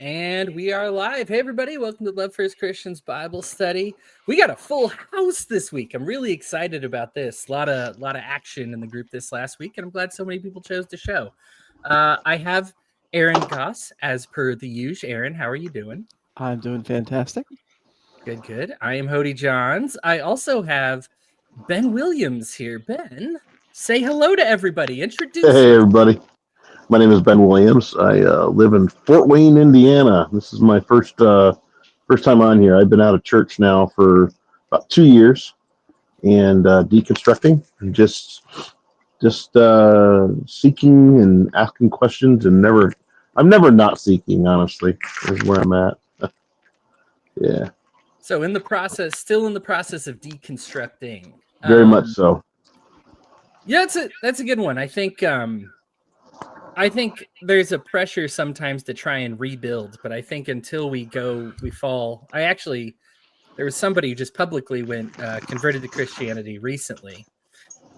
And we are live. Hey, everybody. Welcome to Love First Christians Bible Study. We got a full house this week. I'm really excited about this. A lot of action in the group this last week, and I'm glad so many people chose to show. I have Aaron Goss, as per the usual. Aaron, how are you doing? I'm doing fantastic. Good. I am Hody Johns. I also have Ben Williams here. Ben, say hello to everybody. Introduce Hey, yourself. everybody. My name is Ben Williams. I live in Fort Wayne, Indiana. This is my first time on here. I've been out of church now for about 2 years and deconstructing and just seeking and asking questions and I'm never not seeking, honestly, is where I'm at. Yeah, So still in the process of deconstructing. very much so. Yeah, that's a good one. I think there's a pressure sometimes to try and rebuild, but I think until we fall. There was somebody who just publicly went converted to Christianity recently,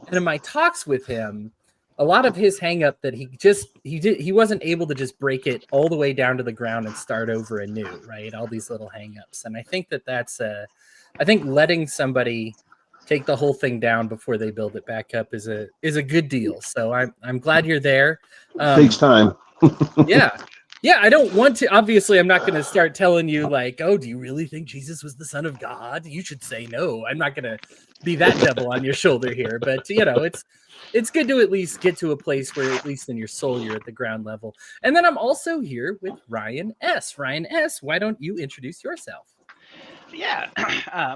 and in my talks with him, a lot of his hang up that he wasn't able to just break it all the way down to the ground and start over anew, right? All these little hang ups, and I think I think letting somebody take the whole thing down before they build it back up is a good deal. So I'm glad you're there. Takes time. Yeah. I don't want to. Obviously, I'm not going to start telling you like, oh, do you really think Jesus was the Son of God? You should say no. I'm not going to be that devil on your shoulder here. But it's good to at least get to a place where, at least in your soul, you're at the ground level. And then I'm also here with Ryan S. Ryan S., why don't you introduce yourself? Yeah,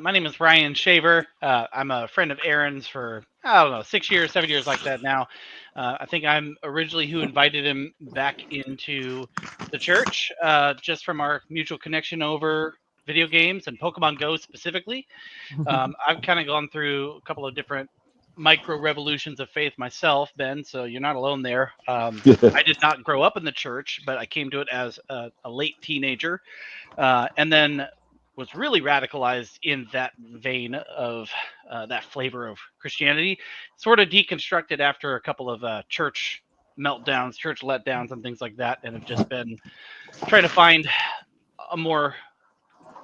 my name is Ryan Shaver. I'm a friend of Aaron's for, 6 years, 7 years like that now. I think I'm originally who invited him back into the church, just from our mutual connection over video games and Pokemon Go specifically. I've kind of gone through a couple of different micro revolutions of faith myself, Ben, so you're not alone there. I did not grow up in the church, but I came to it as a late teenager, and then was really radicalized in that vein of that flavor of Christianity, sort of deconstructed after a couple of church meltdowns, church letdowns, and things like that, and have just been trying to find a more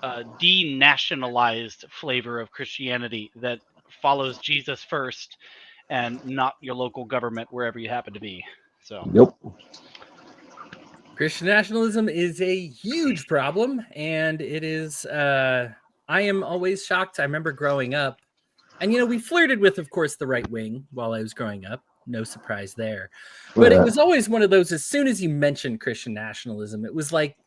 denationalized flavor of Christianity that follows Jesus first and not your local government wherever you happen to be. So, Yep. Christian nationalism is a huge problem, and it is, I am always shocked. I remember growing up, and, we flirted with, of course, the right wing while I was growing up. No surprise there. But it was always one of those, as soon as you mentioned Christian nationalism, it was like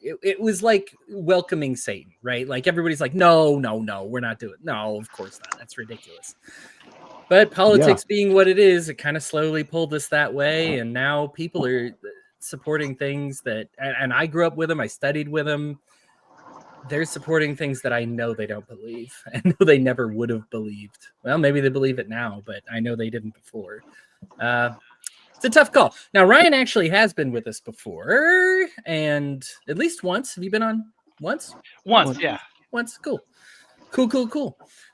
welcoming Satan, right? Like everybody's like, no, we're not doing it. No, of course not. That's ridiculous. But politics being what it is, it kind of slowly pulled us that way, and now people are supporting things that, and I grew up with them, I studied with them. They're supporting things that I know they don't believe. I know they never would have believed. Well, maybe they believe it now, but I know they didn't before. It's a tough call. Now, Ryan actually has been with us before, and at least once. Have you been on once? Once, yeah. Once, cool.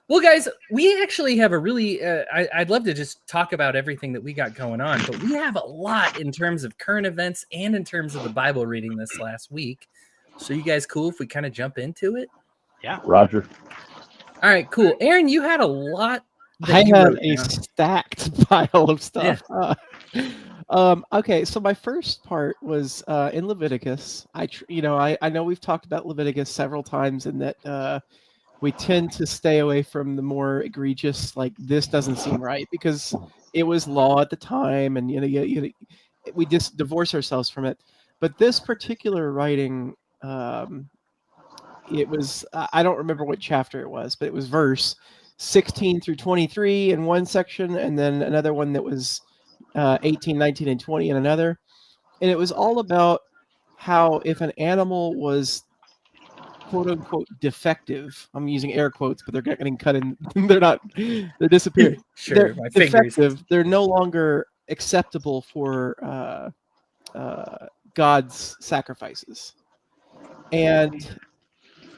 Well, guys, we actually have a really, I'd love to just talk about everything that we got going on, but we have a lot in terms of current events and in terms of the Bible reading this last week. So you guys cool if we kind of jump into it? Yeah. Roger. All right, cool. Aaron, you had a lot. I had a stacked pile of stuff. Yeah. Okay, so my first part was in Leviticus. I know we've talked about Leviticus several times, and that we tend to stay away from the more egregious, like this doesn't seem right, because it was law at the time, and we just divorce ourselves from it. But this particular writing, it was, I don't remember what chapter it was, but it was verse 16 through 23 in one section, and then another one that was 18, 19, and 20 in another. And it was all about how if an animal was quote unquote defective, I'm using air quotes, but they're getting cut in, they're disappearing. Sure, they're my defective, fingers. they're no longer acceptable for God's sacrifices. And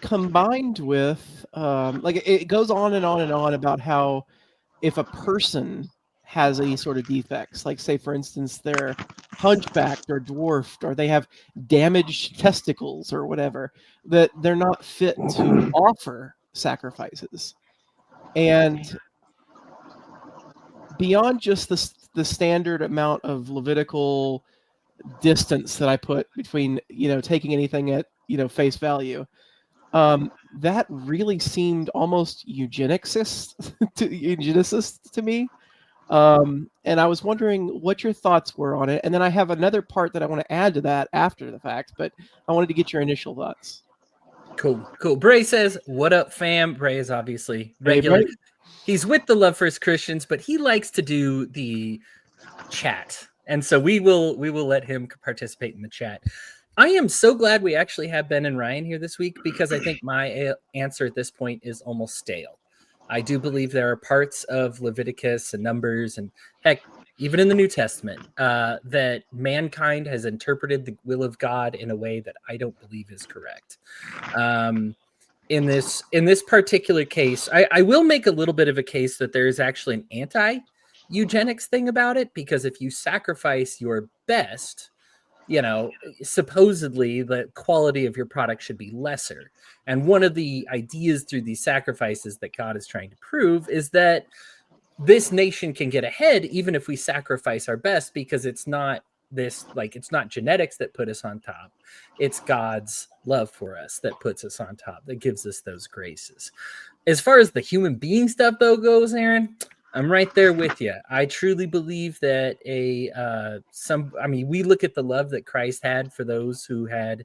combined with, like, it goes on and on and on about how if a person has any sort of defects. Like, say, for instance, they're hunchbacked or dwarfed, or they have damaged testicles or whatever, that they're not fit to offer sacrifices. And beyond just the standard amount of Levitical distance that I put between, taking anything at, face value, that really seemed almost eugenicist to me. And I was wondering what your thoughts were on it. And then I have another part that I want to add to that after the fact, but I wanted to get your initial thoughts. Cool. Bray says, "What up, fam?" Bray is obviously regular. Hey, He's with the Love First Christians, but he likes to do the chat, and so we will let him participate in the chat. I am so glad we actually have Ben and Ryan here this week, because I think my answer at this point is almost stale. I do believe there are parts of Leviticus and Numbers, and heck, even in the New Testament, that mankind has interpreted the will of God in a way that I don't believe is correct. In this particular case, I will make a little bit of a case that there is actually an anti-eugenics thing about it, because if you sacrifice your best, supposedly the quality of your product should be lesser. And one of the ideas through these sacrifices that God is trying to prove is that this nation can get ahead even if we sacrifice our best, because it's not it's not genetics that put us on top. It's God's love for us that puts us on top, that gives us those graces. As far as the human being stuff though goes, Aaron, I'm right there with you. I truly believe that we look at the love that Christ had for those who had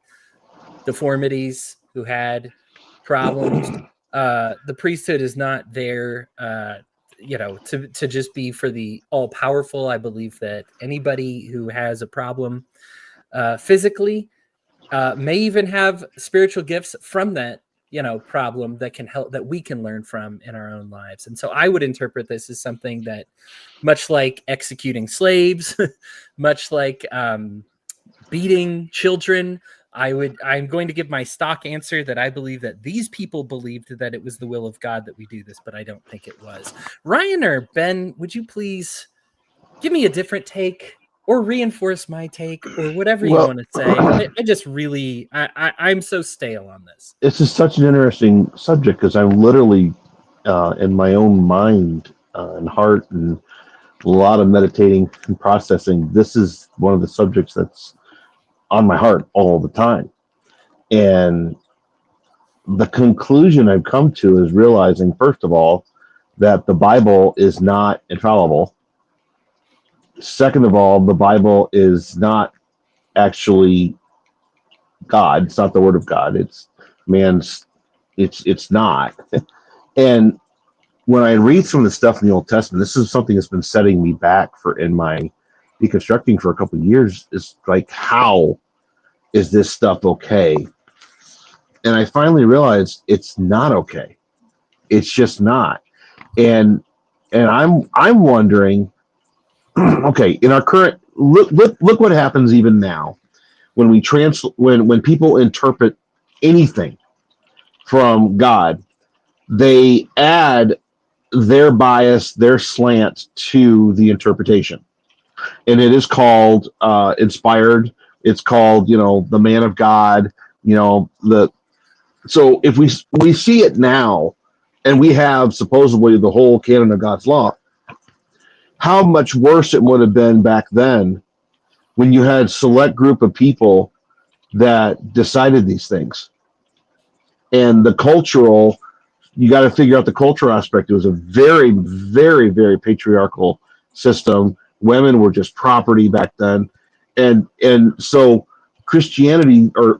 deformities, who had problems. The priesthood is not there, to just be for the all powerful. I believe that anybody who has a problem physically may even have spiritual gifts from that problem that can help, that we can learn from in our own lives. And so I would interpret this as something that, much like executing slaves, much like beating children, I'm going to give my stock answer that I believe that these people believed that it was the will of God that we do this, but I don't think it was. Ryan or Ben, would you please give me a different take, or reinforce my take, or whatever you want to say? I just really, I'm so stale on this. This is such an interesting subject, because I'm literally in my own mind and heart and a lot of meditating and processing. This is one of the subjects that's on my heart all the time. And the conclusion I've come to is realizing, first of all, that the Bible is not infallible. Second of all, the Bible is not actually God. It's not the word of God. It's man's, it's not. And when I read some of the stuff in the Old Testament, this is something that's been setting me back in my deconstructing for a couple of years, is like, how is this stuff okay? And I finally realized it's not okay. It's just not. And I'm wondering, okay, in our current look what happens even now when when people interpret anything from God, they add their bias, their slant to the interpretation. And it is called inspired. It's called, the man of God, so if we see it now, and we have supposedly the whole canon of God's law, how much worse it would have been back then when you had a select group of people that decided these things. And the cultural, you got to figure out the cultural aspect. It was a very, very, very patriarchal system. Women were just property back then. And so Christianity or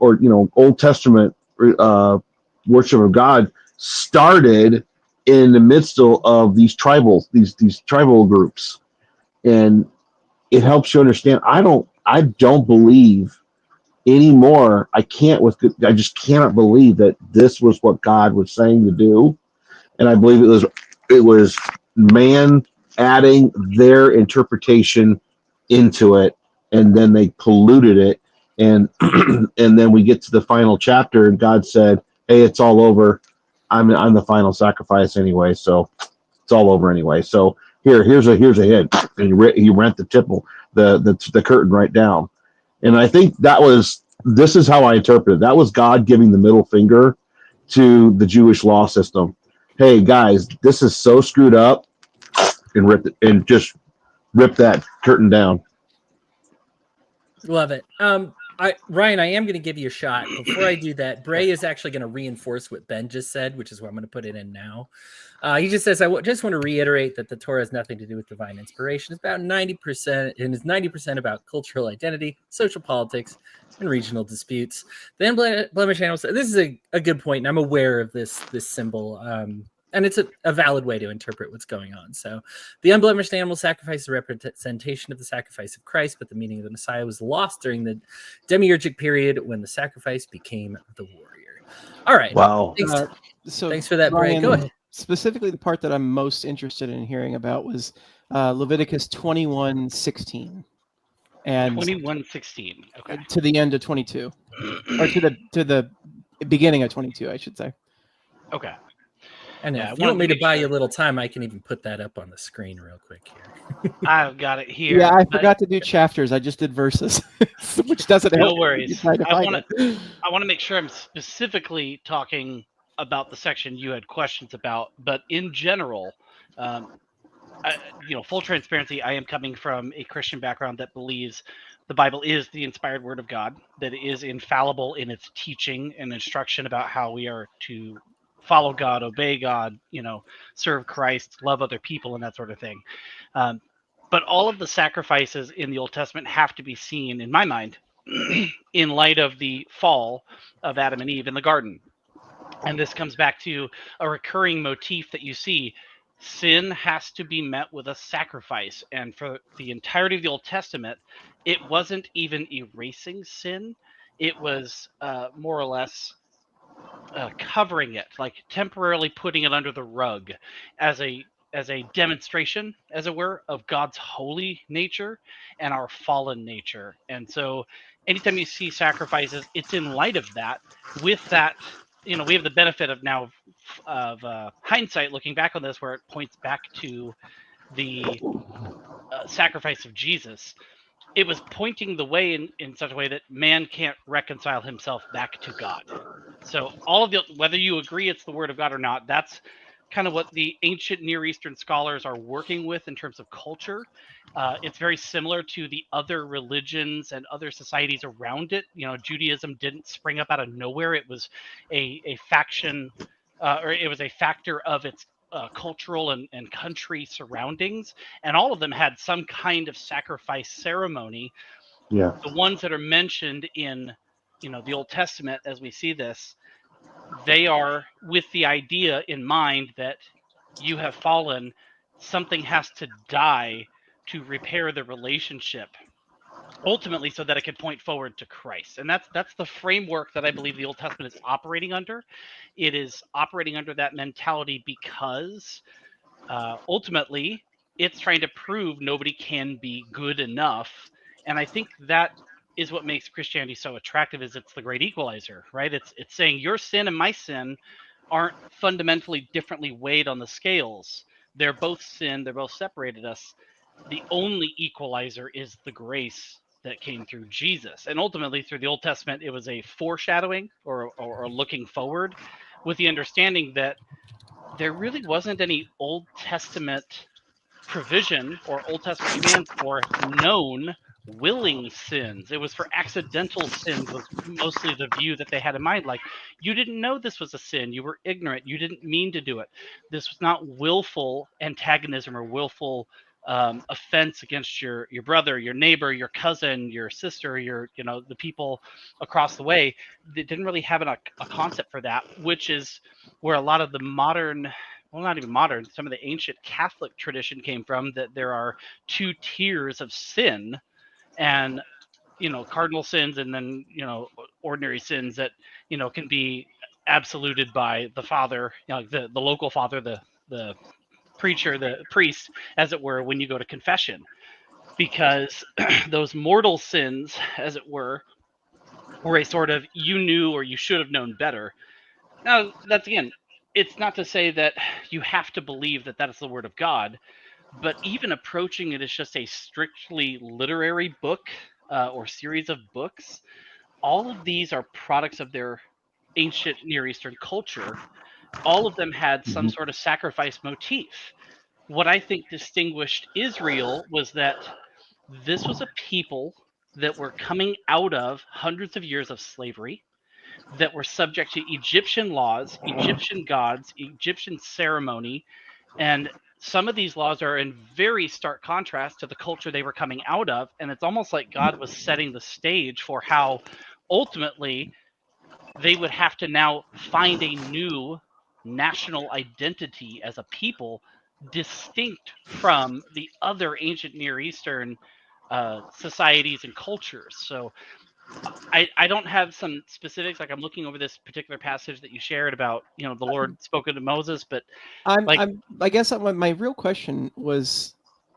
Old Testament worship of God started in the midst of these tribal groups. And it helps you understand. I don't believe anymore. I just cannot believe that this was what God was saying to do. And I believe it was man adding their interpretation into it, and then they polluted it. And and then we get to the final chapter, and God said, "Hey, it's all over. I'm the final sacrifice anyway, so it's all over anyway." So here's a head, and he rent the tipple, the curtain right down. And I think this is how I interpret it. That was God giving the middle finger to the Jewish law system. Hey guys, this is so screwed up, and just rip that curtain down. Love it. Ryan, I am going to give you a shot. Before I do that, Bray is actually going to reinforce what Ben just said, which is what I'm going to put it in now. He just says, just want to reiterate that the Torah has nothing to do with divine inspiration. It's about 90%, and it's 90% about cultural identity, social politics, and regional disputes. The unblemished animal. This is a good point, and I'm aware of this symbol. And it's a valid way to interpret what's going on. So the unblemished animal sacrifice is a representation of the sacrifice of Christ, but the meaning of the Messiah was lost during the demiurgic period when the sacrifice became the warrior. All right. Wow. Thanks for that, Bray. Go ahead. Specifically, the part that I'm most interested in hearing about was Leviticus 21:16. And 21:16. Okay. To the end of 22, or to the beginning of 22, I should say. Okay. And if you want me to buy you a little time, I can even put that up on the screen real quick here. I've got it here. Yeah, I forgot to do chapters. I just did verses, which doesn't help. No worries. I want to make sure I'm specifically talking about the section you had questions about, but in general, full transparency, I am coming from a Christian background that believes the Bible is the inspired word of God, that it is infallible in its teaching and instruction about how we are to follow God, obey God, serve Christ, love other people, and that sort of thing. But all of the sacrifices in the Old Testament have to be seen, in my mind, in light of the fall of Adam and Eve in the garden. And this comes back to a recurring motif that you see. Sin has to be met with a sacrifice. And for the entirety of the Old Testament, it wasn't even erasing sin. It was more or less covering it, like temporarily putting it under the rug as a demonstration, as it were, of God's holy nature and our fallen nature. And so anytime you see sacrifices, it's in light of that. With that, we have the benefit of now of hindsight looking back on this, where it points back to the sacrifice of Jesus. It was pointing the way in such a way that man can't reconcile himself back to God. So all of whether you agree it's the word of God or not, that's kind of what the ancient Near Eastern scholars are working with in terms of culture. It's very similar to the other religions and other societies around it. Judaism didn't spring up out of nowhere. It was a faction, or it was a factor of its cultural and country surroundings, and all of them had some kind of sacrifice ceremony. Yeah. The ones that are mentioned in the Old Testament, as we see this, they are with the idea in mind that you have fallen, something has to die to repair the relationship, ultimately, so that it can point forward to Christ. And that's the framework that I believe the Old Testament is operating under. It is operating under that mentality because ultimately it's trying to prove nobody can be good enough. And I think that is what makes Christianity so attractive, is it's the great equalizer, right? It's saying your sin and my sin aren't fundamentally differently weighed on the scales. They're both sin, they're both separated us. The only equalizer is the grace that came through Jesus. And ultimately, through the Old Testament, it was a foreshadowing or looking forward, with the understanding that there really wasn't any Old Testament provision or Old Testament commands for known willing sins. It was for accidental sins, was mostly the view that they had in mind. Like, you didn't know this was a sin, you were ignorant, you didn't mean to do it. This was not willful antagonism or willful offense against your brother, your neighbor, your cousin, your sister, the people across the way. They didn't really have a concept for that, which is where a lot of the modern, well, not even modern, some of the ancient Catholic tradition came from, that there are two tiers of sin, and cardinal sins, and then ordinary sins that can be absoluted by the father, the local father, the preacher, the priest, as it were, when you go to confession, because those mortal sins, as it were a sort of you knew or you should have known better. Now, that's, again, it's not to say that you have to believe that that is the word of God, But even approaching it as just a strictly literary book or series of books, all of these are products of their ancient Near Eastern culture. All of them had some Mhm. sort of sacrifice motif. What I think distinguished Israel was that this was a people that were coming out of hundreds of years of slavery, that were subject to Egyptian laws, Egyptian gods, Egyptian ceremony, and some of these laws are in very stark contrast to the culture they were coming out of. And it's almost like God was setting the stage for how ultimately they would have to now find a new national identity as a people distinct from the other ancient Near Eastern societies and cultures. So I don't have some specifics. Like I'm looking over this particular passage that you shared about, the Lord spoken to Moses, but like, I guess my real question was,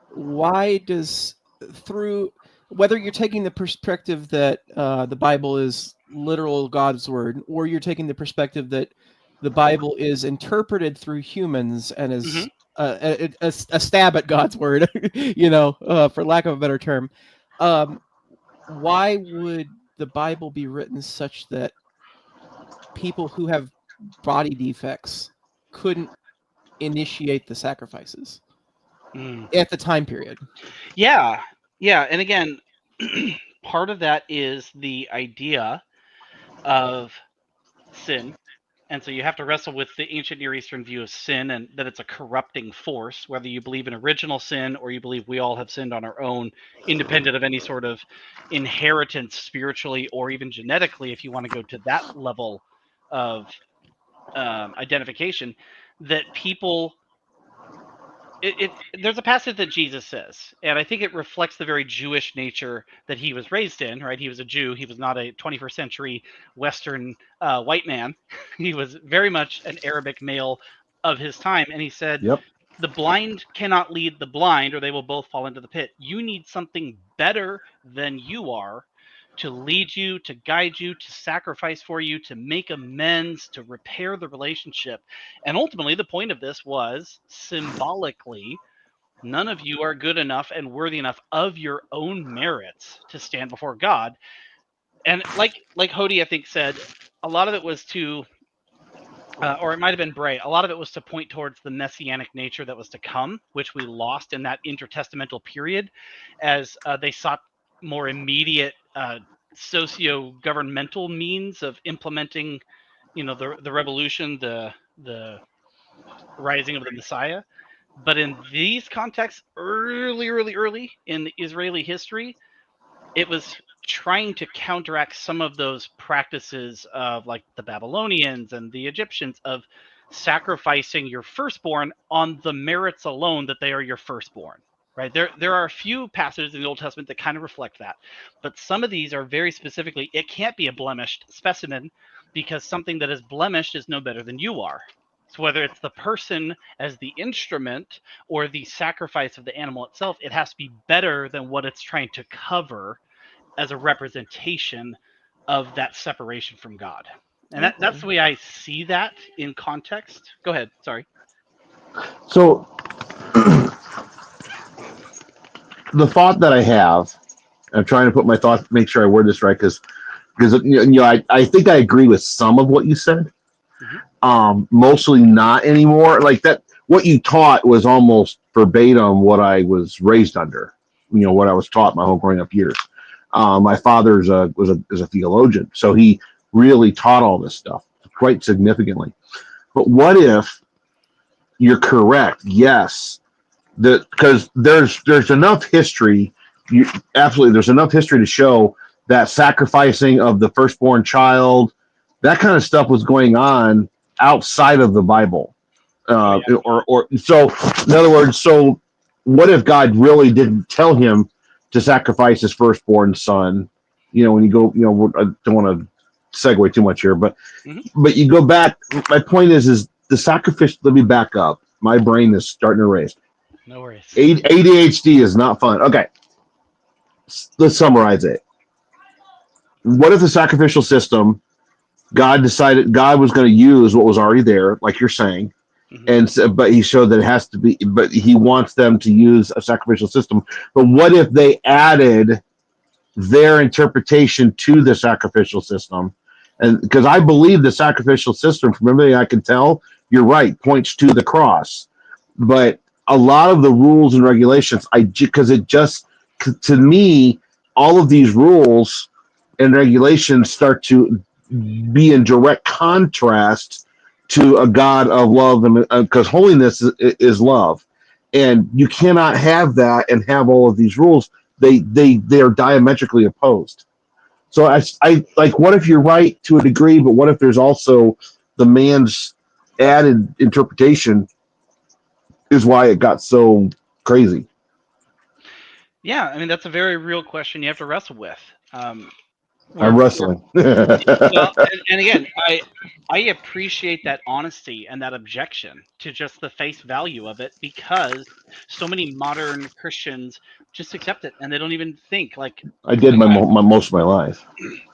why does through whether you're taking the perspective that the Bible is literal God's word, or you're taking the perspective that the Bible is interpreted through humans and is mhm. a stab at God's word, for lack of a better term, why would the Bible be written such that people who have body defects couldn't initiate the sacrifices Mm. at the time period? Yeah, yeah, and again, part of that is the idea of sin. And so you have to wrestle with the ancient Near Eastern view of sin and that it's a corrupting force, whether you believe in original sin or you believe we all have sinned on our own, independent of any sort of inheritance spiritually or even genetically, if you want to go to that level of identification, that people. There's a passage that Jesus says, and I think it reflects the very Jewish nature that he was raised in. Right, he was a Jew. He was not a 21st century Western white man. He was very much an Arabic male of his time, and he said, Yep. "The blind cannot lead the blind, or they will both fall into the pit. You need something better than you are." To lead you, to guide you, to sacrifice for you, to make amends, to repair the relationship. And ultimately, the point of this was symbolically, none of you are good enough and worthy enough of your own merits to stand before God. And like Hody, I think, said, a lot of it was to, or it might have been Bray, a lot of it was to point towards the messianic nature that was to come, which we lost in that intertestamental period as they sought more immediate socio-governmental means of implementing, the revolution, the rising of the Messiah. But in these contexts, early in Israeli history, it was trying to counteract some of those practices of like the Babylonians and the Egyptians of sacrificing your firstborn on the merits alone that they are your firstborn. Right, there are a few passages in the Old Testament that kind of reflect that, but some of these are very specifically, it can't be a blemished specimen because something that is blemished is no better than you are. So whether it's the person as the instrument or the sacrifice of the animal itself, it has to be better than what it's trying to cover as a representation of that separation from God. And that's Okay. the way I see that in context. Go ahead. Sorry. So the thought that I have, I'm trying to put my thought, make sure I word this right, because I think I agree with some of what you said. Mostly not anymore. Like that, what you taught was almost verbatim what I was raised under. What I was taught my whole growing up years. My father is a theologian, so he really taught all this stuff quite significantly. But what if you're correct? Yes, because there's enough history. Absolutely, there's enough history to show that sacrificing of the firstborn child, that kind of stuff was going on outside of the Bible. Oh, yeah. Or so, in other words, so what if God really didn't tell him to sacrifice his firstborn son? When you go, I don't want to segue too much here, but you go back. My point is the sacrificial. Let me back up. My brain is starting to race. No worries. ADHD is not fun. Okay, let's summarize it. What if the sacrificial system, God decided God was going to use what was already there, like you're saying, And so, but he showed that it has to be, but he wants them to use a sacrificial system. But what if they added their interpretation to the sacrificial system? And because I believe the sacrificial system, from everything I can tell, you're right, points to the cross. But a lot of the rules and regulations, because it just, to me, all of these rules and regulations start to be in direct contrast to a God of love, and because holiness is love, and you cannot have that and have all of these rules. They are diametrically opposed. So I like, what if you're right to a degree, but what if there's also the man's added interpretation is why it got so crazy? Yeah, I mean, that's a very real question you have to wrestle with. I'm wrestling. Well, and again, I appreciate that honesty and that objection to just the face value of it, because so many modern Christians just accept it and they don't even think like. I did my most of my life.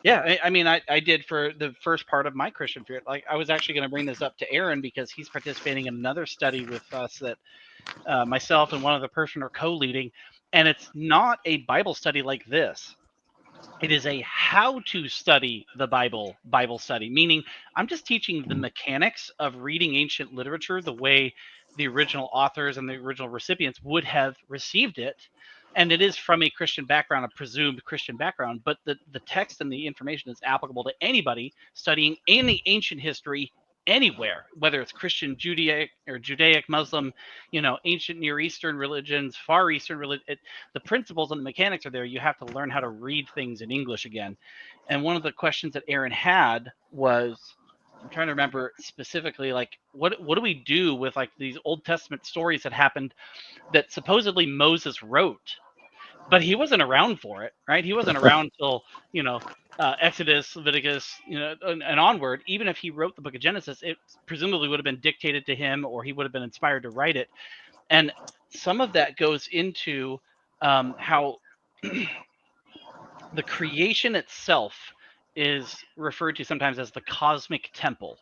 Yeah, I mean, I did for the first part of my Christian period. Like, I was actually going to bring this up to Aaron because he's participating in another study with us that myself and one other person are co-leading, and it's not a Bible study like this. It is a how to study the Bible study, meaning I'm just teaching the mechanics of reading ancient literature the way the original authors and the original recipients would have received it. And it is from a Christian background, a presumed Christian background, but the text and the information is applicable to anybody studying any ancient history anywhere, whether it's Christian, Judaic, Muslim, ancient Near Eastern religions, Far Eastern religion. The principles and the mechanics are there. You have to learn how to read things in English again. And one of the questions that Aaron had was, I'm trying to remember specifically, like, what do we do with like these Old Testament stories that happened that supposedly Moses wrote, but he wasn't around for it, right? He wasn't around till, Exodus, Leviticus, and onward. Even if he wrote the book of Genesis, it presumably would have been dictated to him, or he would have been inspired to write it. And some of that goes into how the creation itself is referred to sometimes as the cosmic temple.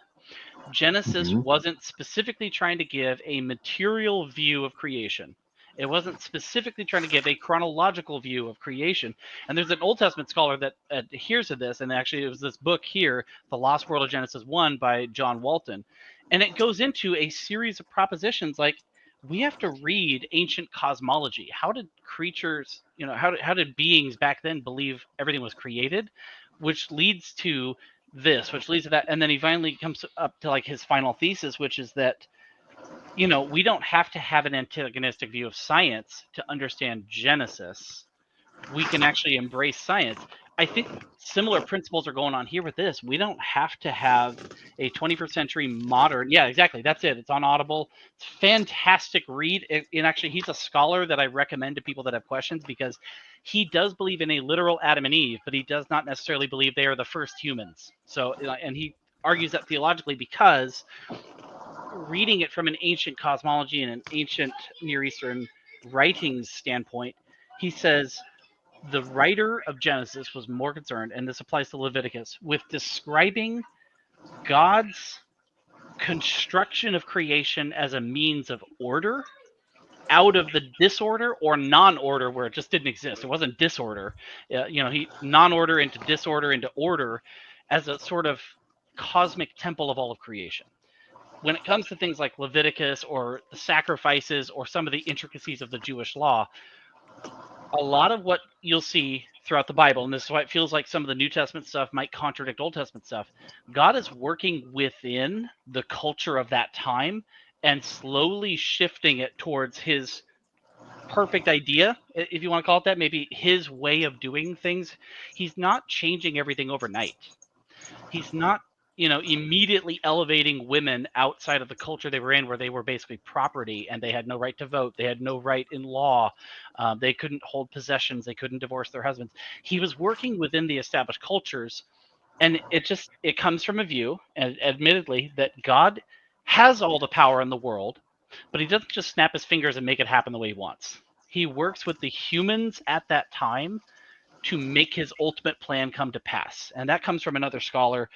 Genesis wasn't specifically trying to give a material view of creation. It wasn't specifically trying to give a chronological view of creation. And there's an Old Testament scholar that adheres to this, and actually it was this book here, The Lost World of Genesis 1 by John Walton. And it goes into a series of propositions like, we have to read ancient cosmology. How did creatures, how did beings back then believe everything was created? Which leads to this, which leads to that. And then he finally comes up to like his final thesis, which is that, we don't have to have an antagonistic view of science to understand Genesis. We can actually embrace science. I think similar principles are going on here with this. We don't have to have a 21st century modern. Yeah, exactly. That's it. It's on Audible. It's a fantastic read. And actually, he's a scholar that I recommend to people that have questions, because he does believe in a literal Adam and Eve, but he does not necessarily believe they are the first humans. So, and he argues that theologically, because reading it from an ancient cosmology and an ancient Near Eastern writings standpoint, he says the writer of Genesis was more concerned, and this applies to Leviticus, with describing God's construction of creation as a means of order out of the disorder or non-order where it just didn't exist. It wasn't disorder. He non-order into disorder into order as a sort of cosmic temple of all of creation. When it comes to things like Leviticus or the sacrifices or some of the intricacies of the Jewish law, a lot of what you'll see throughout the Bible, and this is why it feels like some of the New Testament stuff might contradict Old Testament stuff, God is working within the culture of that time and slowly shifting it towards his perfect idea, if you want to call it that, maybe his way of doing things. He's not changing everything overnight. He's not, immediately elevating women outside of the culture they were in, where they were basically property and they had no right to vote. They had no right in law. They couldn't hold possessions. They couldn't divorce their husbands. He was working within the established cultures. And it comes from a view, admittedly, that God has all the power in the world, but he doesn't just snap his fingers and make it happen the way he wants. He works with the humans at that time to make his ultimate plan come to pass. And that comes from another scholar.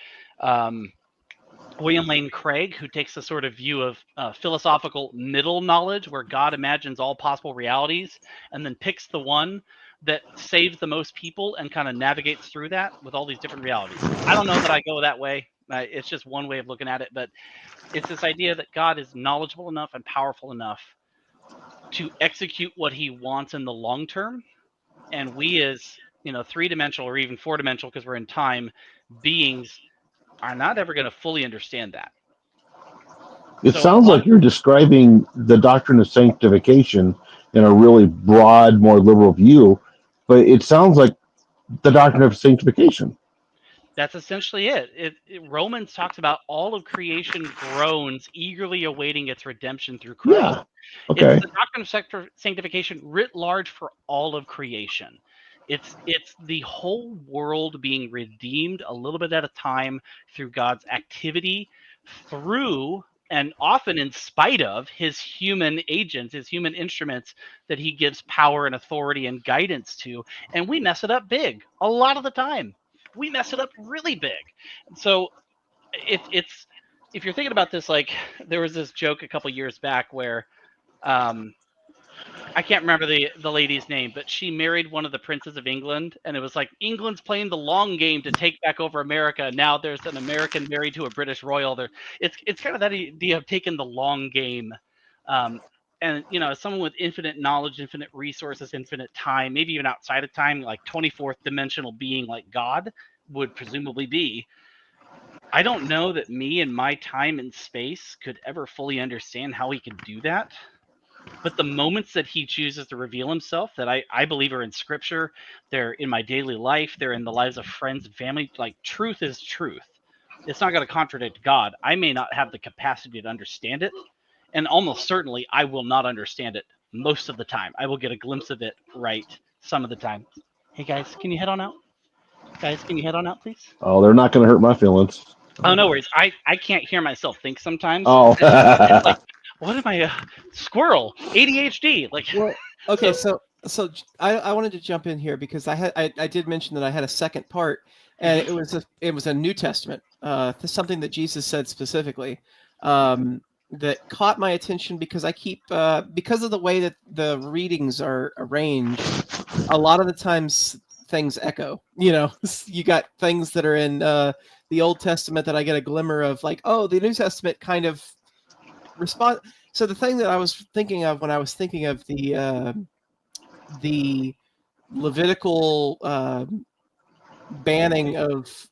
William Lane Craig, who takes a sort of view of philosophical middle knowledge, where God imagines all possible realities and then picks the one that saves the most people and kind of navigates through that with all these different realities. I don't know that I go that way. It's just one way of looking at it, but it's this idea that God is knowledgeable enough and powerful enough to execute what he wants in the long term. And we as, 3-dimensional or even 4-dimensional, because we're in time, beings are not ever going to fully understand that. It So sounds like you're describing the doctrine of sanctification in a really broad, more liberal view, but it sounds like the doctrine of sanctification. that's essentially it. Romans talks about all of creation groans, eagerly awaiting its redemption through Christ. Yeah. It's Okay. the doctrine of sanctification writ large for all of creation. It's the whole world being redeemed a little bit at a time through God's activity, through and often in spite of his human agents, his human instruments that he gives power and authority and guidance to. And we mess it up big a lot of the time. We mess it up really big. So it's if you're thinking about this, like there was this joke a couple years back where I can't remember the lady's name, but she married one of the princes of England, and it was like England's playing the long game to take back over America. Now there's an American married to a British royal. There, it's kind of that idea of taking the long game. And as someone with infinite knowledge, infinite resources, infinite time, maybe even outside of time, like 24th dimensional being like God would presumably be. I don't know that me and my time and space could ever fully understand how he could do that. But the moments that he chooses to reveal himself that I believe are in scripture, they're in my daily life, they're in the lives of friends and family. Like truth is truth. It's not going to contradict God. I may not have the capacity to understand it. And almost certainly I will not understand it most of the time. I will get a glimpse of it right some of the time. Hey guys, can you head on out? Guys, can you head on out, please? Oh, they're not going to hurt my feelings. Oh, no worries. I can't hear myself think sometimes. Oh. It's like, what am I? Squirrel, ADHD. Like, Well, okay, so I wanted to jump in here because I did mention that I had a second part, and it was a New Testament, something that Jesus said specifically, that caught my attention because I keep because of the way that the readings are arranged, a lot of the times things echo. You got things that are in the Old Testament that I get a glimmer of, like, oh, the New Testament kind of respond. So the thing that I was thinking of when I was thinking of the Levitical banning of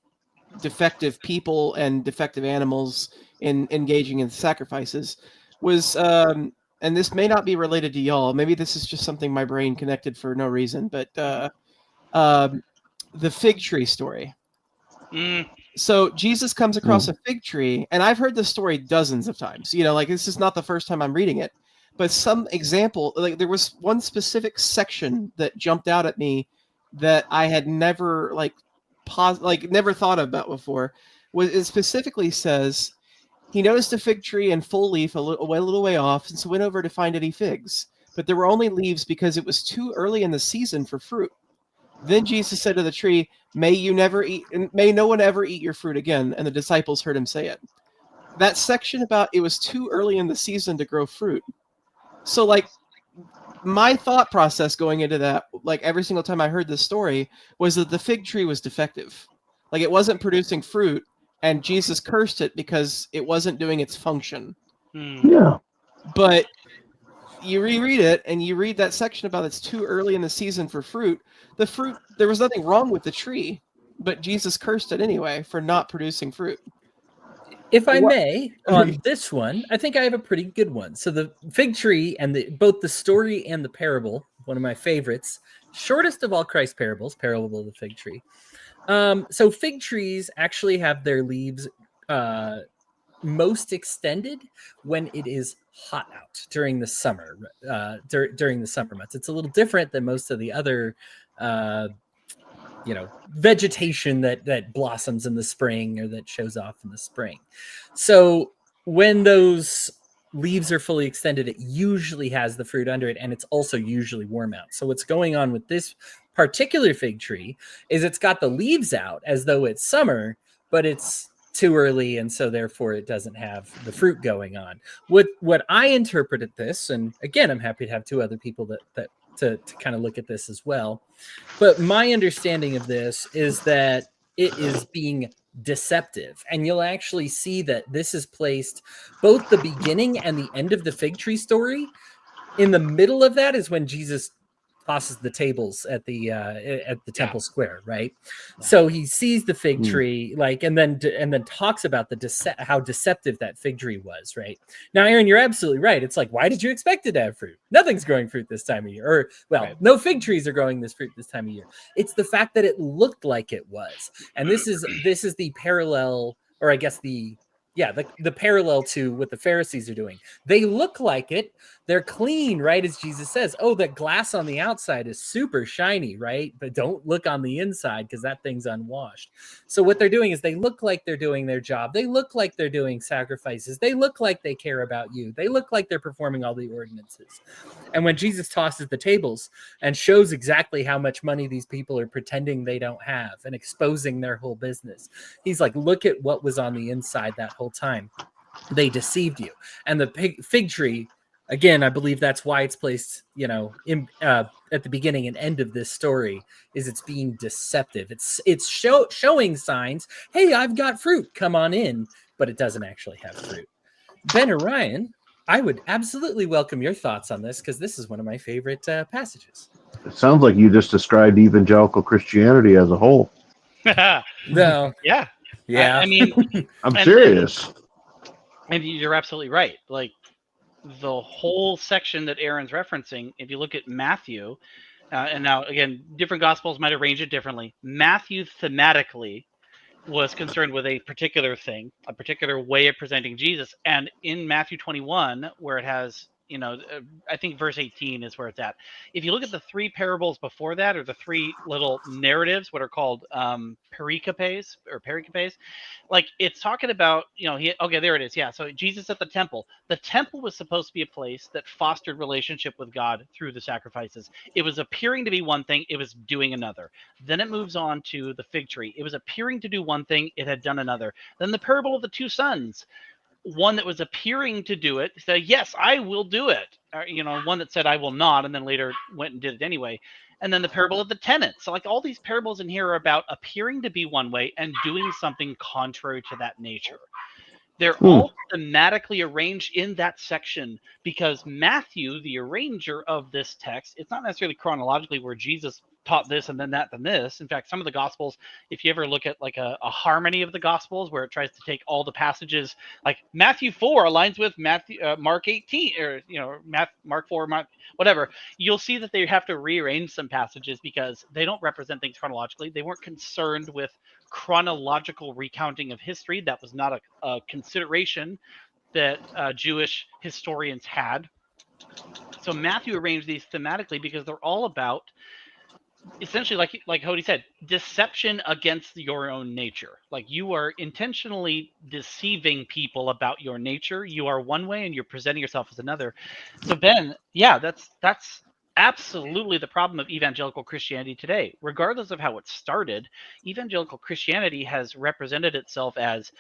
defective people and defective animals in engaging in sacrifices was, and this may not be related to y'all. Maybe this is just something my brain connected for no reason, but the fig tree story. So Jesus comes across a fig tree, and I've heard this story dozens of times. Like this is not the first time I'm reading it, but some example, like there was one specific section that jumped out at me that I had never never thought about before. It specifically says he noticed a fig tree in full leaf a little way off, and so went over to find any figs, but there were only leaves because it was too early in the season for fruit. Then Jesus said to the tree, may no one ever eat your fruit again. And the disciples heard him say it. That section about it was too early in the season to grow fruit. So like my thought process going into that, like every single time I heard this story, was that the fig tree was defective. Like it wasn't producing fruit, and Jesus cursed it because it wasn't doing its function. Yeah. But you reread it and you read that section about it's too early in the season for fruit. The fruit, there was nothing wrong with the tree, but Jesus cursed it anyway for not producing fruit. If I may, on this one, I think I have a pretty good one. So the fig tree and both the story and the parable, one of my favorites, shortest of all Christ's parables, parable of the fig tree. So fig trees actually have their leaves most extended when it is hot out during the summer, during the summer months. It's a little different than most of the other vegetation that blossoms in the spring or that shows off in the spring. So when those leaves are fully extended, it usually has the fruit under it, and it's also usually warm out. So what's going on with this particular fig tree is it's got the leaves out as though it's summer, but it's too early, and so therefore it doesn't have the fruit going on. What I interpreted this, and again, I'm happy to have two other people that to kind of look at this as well. But my understanding of this is that it is being deceptive, and you'll actually see that this is placed both the beginning and the end of the fig tree story. In the middle of that is when Jesus tosses the tables at the temple square, right? Yeah. So he sees the fig tree, like, and then talks about how deceptive that fig tree was, right? Now, Aaron, you're absolutely right. It's like, why did you expect it to have fruit? Nothing's growing fruit this time of year, or Right. no fig trees are growing this fruit this time of year. It's the fact that it looked like it was, and this is the parallel, or I guess the parallel to what the Pharisees are doing. They look like it. They're clean, right? As Jesus says, oh, that glass on the outside is super shiny, right? But don't look on the inside because that thing's unwashed. So what they're doing is they look like they're doing their job. They look like they're doing sacrifices. They look like they care about you. They look like they're performing all the ordinances. And when Jesus tosses the tables and shows exactly how much money these people are pretending they don't have and exposing their whole business, he's like, look at what was on the inside that whole time. They deceived you. And the fig tree, again, I believe that's why it's placed, at the beginning and end of this story, is it's being deceptive. It's showing signs. Hey, I've got fruit. Come on in. But it doesn't actually have fruit. Ben or Ryan, I would absolutely welcome your thoughts on this, because this is one of my favorite passages. It sounds like you just described evangelical Christianity as a whole. No. Yeah. Yeah. I mean, I'm serious. And you're absolutely right. Like, the whole section that Aaron's referencing, if you look at Matthew, and now again, different gospels might arrange it differently. Matthew thematically was concerned with a particular thing, a particular way of presenting Jesus. And in Matthew 21, where it has, I think verse 18 is where it's at. If you look at the three parables before that, or the three little narratives, what are called pericopes, like, it's talking about, okay, there it is. Yeah. So Jesus at the temple. The temple was supposed to be a place that fostered relationship with God through the sacrifices. It was appearing to be one thing, it was doing another. Then it moves on to the fig tree. It was appearing to do one thing, it had done another. Then the parable of the two sons. One that was appearing to do it said, yes, I will do it. Or, one that said, I will not, and then later went and did it anyway. And then the parable of the tenants. So, like, all these parables in here are about appearing to be one way and doing something contrary to that nature. They're all thematically arranged in that section, because Matthew, the arranger of this text, it's not necessarily chronologically where Jesus taught this and then that, then this. In fact, some of the Gospels, if you ever look at like a harmony of the Gospels where it tries to take all the passages, like Matthew 4 aligns with Mark 18, or Mark 4, whatever, you'll see that they have to rearrange some passages because they don't represent things chronologically. They weren't concerned with chronological recounting of history. That was not a consideration that Jewish historians had. So Matthew arranged these thematically because they're all about, essentially, like Hody said, deception against your own nature. Like, you are intentionally deceiving people about your nature. You are one way and you're presenting yourself as another. So Ben, yeah, that's absolutely the problem of evangelical Christianity today. Regardless of how it started, evangelical Christianity has represented itself as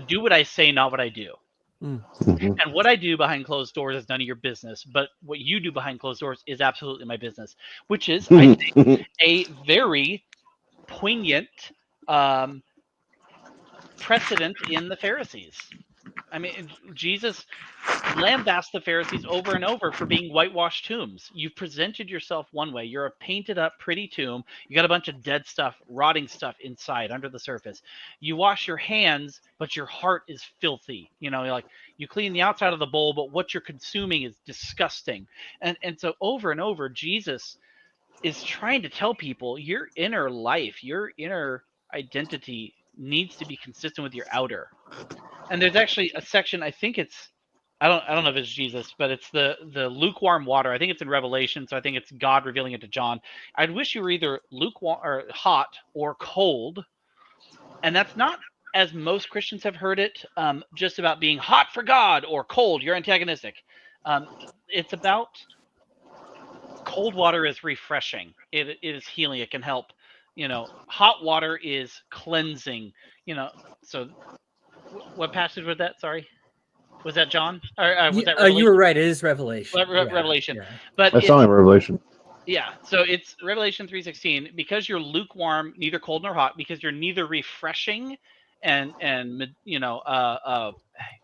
do what I say, not what I do. Mhm. And what I do behind closed doors is none of your business, but what you do behind closed doors is absolutely my business, which is, I think, a very poignant precedent in the Pharisees. I mean, Jesus lambasted the Pharisees over and over for being whitewashed tombs. You've presented yourself one way. You're a painted up, pretty tomb. You got a bunch of dead stuff, rotting stuff inside, under the surface. You wash your hands, but your heart is filthy. Like, you clean the outside of the bowl, but what you're consuming is disgusting. And so over and over, Jesus is trying to tell people your inner life, your inner identity needs to be consistent with your outer. And there's actually a section, I think it's, I don't know if it's Jesus, but it's the lukewarm water. I think it's in Revelation, so I think it's God revealing it to John. I'd wish you were either lukewarm or hot or cold. And that's not, as most Christians have heard it, just about being hot for God or cold, you're antagonistic. It's about cold water is refreshing. It is healing. It can help, hot water is cleansing. So what passage was that? Sorry, was that John or was that Revelation? You were right. It is Revelation. Revelation. Yeah. But I saw in Revelation. Yeah, so it's Revelation 3:16. Because you're lukewarm, neither cold nor hot, because you're neither refreshing and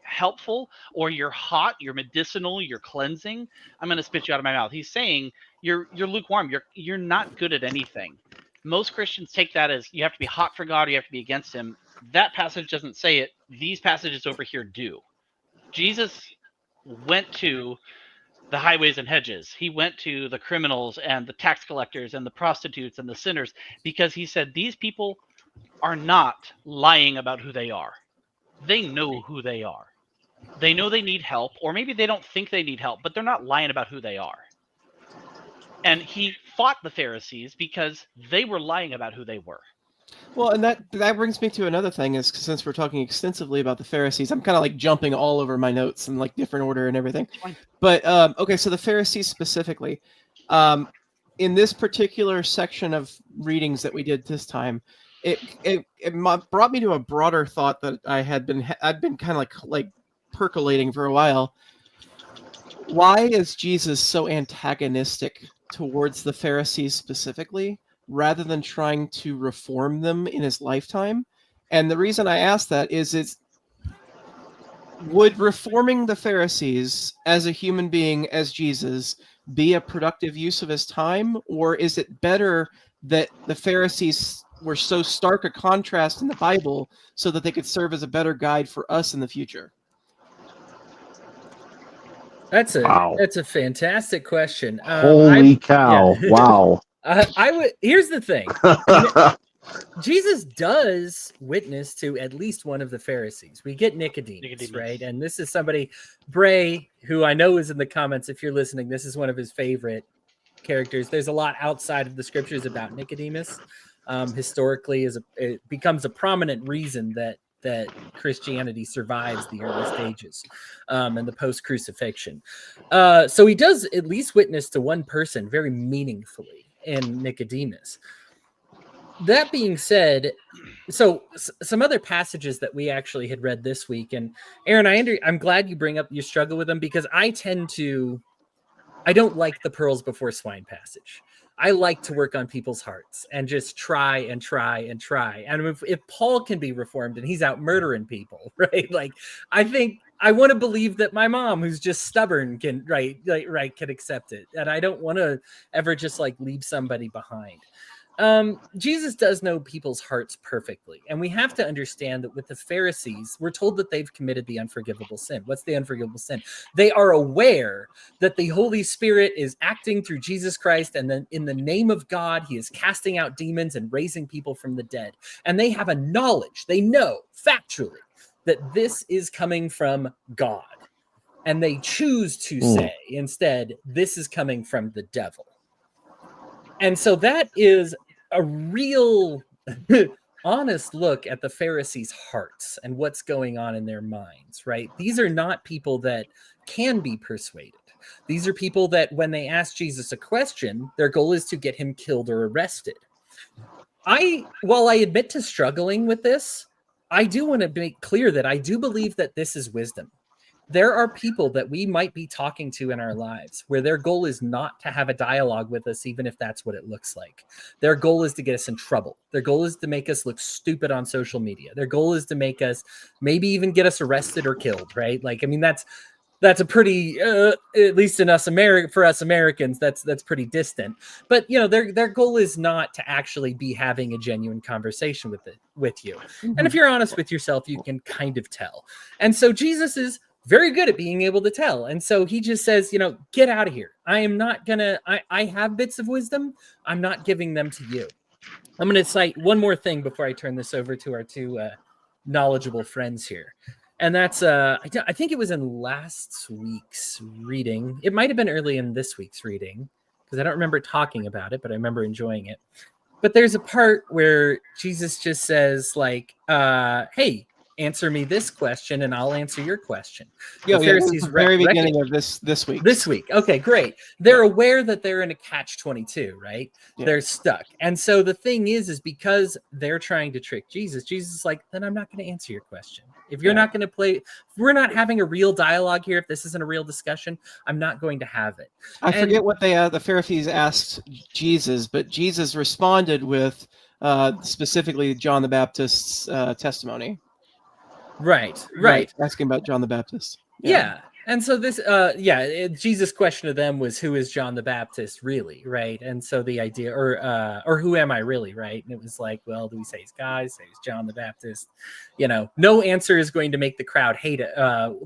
helpful, or you're hot, you're medicinal, you're cleansing, I'm going to spit you out of my mouth. He's saying you're lukewarm. You're not good at anything. Most Christians take that as you have to be hot for God, or you have to be against him. That passage doesn't say it. These passages over here do. Jesus went to the highways and hedges. He went to the criminals and the tax collectors and the prostitutes and the sinners, because he said these people are not lying about who they are. They know who they are. They know they need help, or maybe they don't think they need help, but they're not lying about who they are. And he fought the Pharisees because they were lying about who they were. Well, and that brings me to another thing, is since we're talking extensively about the Pharisees, I'm kind of like jumping all over my notes in like different order and everything. But okay, so the Pharisees specifically, in this particular section of readings that we did this time, it brought me to a broader thought that I've been kind of like percolating for a while. Why is Jesus so antagonistic towards the Pharisees specifically, rather than trying to reform them in his lifetime? And the reason I ask that is, would reforming the Pharisees as a human being, as Jesus, be a productive use of his time? Or is it better that the Pharisees were so stark a contrast in the Bible so that they could serve as a better guide for us in the future? That's Wow. a fantastic question. Holy cow! Yeah. Wow. Here's the thing. Jesus does witness to at least one of the Pharisees. We get Nicodemus, right? And this is somebody, Bray, who I know is in the comments. If you're listening, this is one of his favorite characters. There's a lot outside of the scriptures about Nicodemus. Historically, it becomes a prominent reason that Christianity survives the early stages and the post-crucifixion. So he does at least witness to one person very meaningfully in Nicodemus. That being said, so some other passages that we actually had read this week, and Aaron, I'm glad you bring up your struggle with them, because I don't like the pearls before swine passage. I like to work on people's hearts and just try and try and try. And if Paul can be reformed and he's out murdering people, right? Like, I think I want to believe that my mom, who's just stubborn, can can accept it. And I don't want to ever just like leave somebody behind. Jesus does know people's hearts perfectly. And we have to understand that with the Pharisees, we're told that they've committed the unforgivable sin. What's the unforgivable sin? They are aware that the Holy Spirit is acting through Jesus Christ, and then in the name of God, he is casting out demons and raising people from the dead. And they have a knowledge, they know factually that this is coming from God. And they choose to say instead, this is coming from the devil. And so that is a real honest look at the Pharisees' hearts and what's going on in their minds, right? These are not people that can be persuaded. These are people that when they ask Jesus a question, their goal is to get him killed or arrested. While I admit to struggling with this, I do want to make clear that I do believe that this is wisdom. There are people that we might be talking to in our lives where their goal is not to have a dialogue with us, even if that's what it looks like. Their goal is to get us in trouble. Their goal is to make us look stupid on social media. Their goal is to make us maybe even get us arrested or killed, right? Like, I mean, that's a pretty, at least in for us Americans, that's pretty distant. But you know, their goal is not to actually be having a genuine conversation with you. And if you're honest with yourself, you can kind of tell. And so Jesus is very good at being able to tell. And so he just says, you know, get out of here. I am not gonna, I have bits of wisdom. I'm not giving them to you. I'm going to cite one more thing before I turn this over to our two knowledgeable friends here. And that's, I think it was in last week's reading. It might've been early in this week's reading, because I don't remember talking about it, but I remember enjoying it. But there's a part where Jesus just says like, hey, answer me this question and I'll answer your question. Yeah, The yeah, this is Pharisees the very reckon beginning of this week. this week. Okay, great. They're aware that they're in a catch-22, right? Yeah. They're stuck. And so the thing is because they're trying to trick Jesus, Jesus is like, then I'm not going to answer your question. If you're not going to play, if we're not having a real dialogue here, if this isn't a real discussion, I'm not going to have it. I forget what the Pharisees asked Jesus, but Jesus responded with specifically John the Baptist's testimony. Right. Asking about John the Baptist. Yeah. And so this, Jesus' question to them was, "Who is John the Baptist really?" Right. And so the idea, or who am I really? Right. And it was like, well, do we say he's God? Say he's John the Baptist? No answer is going to make the crowd hate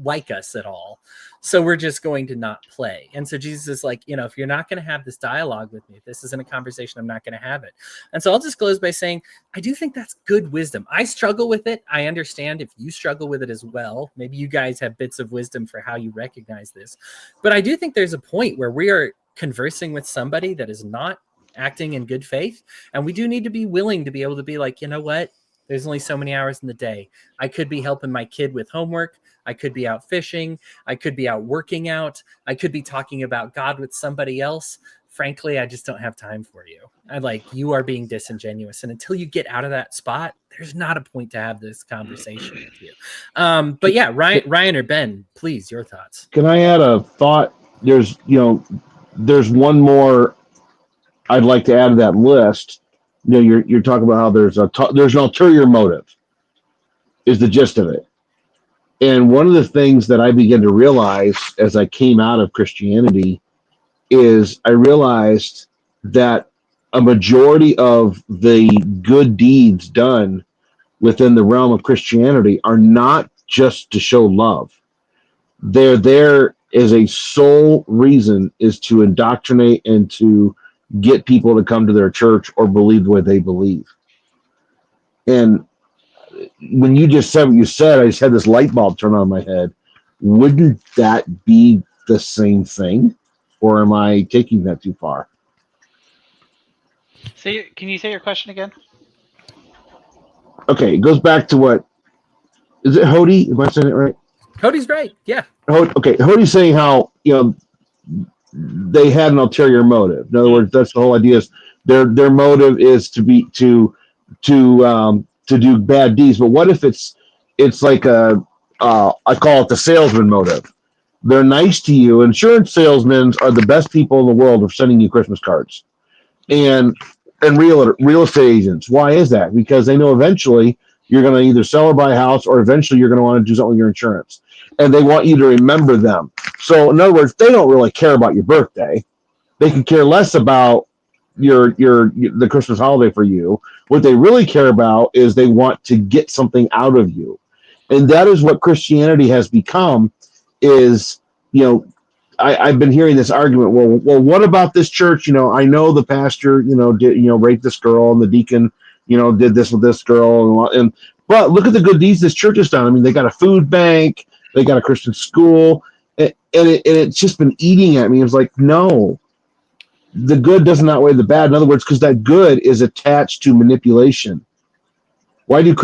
like us at all. So we're just going to not play. And so Jesus is like, if you're not going to have this dialogue with me, if this isn't a conversation, I'm not going to have it. And so I'll just close by saying, I do think that's good wisdom. I struggle with it. I understand if you struggle with it as well. Maybe you guys have bits of wisdom for how you recognize this. But I do think there's a point where we are conversing with somebody that is not acting in good faith. And we do need to be willing to be able to be like, you know what? There's only so many hours in the day. I could be helping my kid with homework. I could be out fishing. I could be out working out. I could be talking about God with somebody else. Frankly, I just don't have time for you. You are being disingenuous. And until you get out of that spot, there's not a point to have this conversation with you. But yeah, Ryan or Ben, please, your thoughts. Can I add a thought? There's one more I'd like to add to that list. You're talking about how there's an ulterior motive is the gist of it. And one of the things that I began to realize as I came out of Christianity is I realized that a majority of the good deeds done within the realm of Christianity are not just to show love. They're there as a sole reason is to indoctrinate and to get people to come to their church or believe the way they believe. And when you just said what you said, I just had this light bulb turn on in my head. Wouldn't that be the same thing? Or am I taking that too far? Can you say your question again? Okay, it goes back to what is it, Hody? Am I saying it right? Cody's right. Yeah. Okay, Hody's saying how they had an ulterior motive. In other words, that's the whole idea. Is their motive is to do bad deeds. But what if it's like I call it the salesman motive. They're nice to you. Insurance salesmen are the best people in the world of sending you Christmas cards, and real estate agents. Why is that? Because they know eventually you're going to either sell or buy a house, or eventually you're going to want to do something with your insurance, and they want you to remember them. So in other words, they don't really care about your birthday. They can care less about the Christmas holiday for you. What they really care about is they want to get something out of you, and that is what Christianity has become. Is I've been hearing this argument. Well, what about this church? I know the pastor, did raped this girl, and the deacon, did this with this girl, and but look at the good deeds this church has done. I mean, they got a food bank, they got a Christian school, and it's just been eating at me. It's like, no, the good doesn't outweigh the bad. In other words, because that good is attached to manipulation. Why do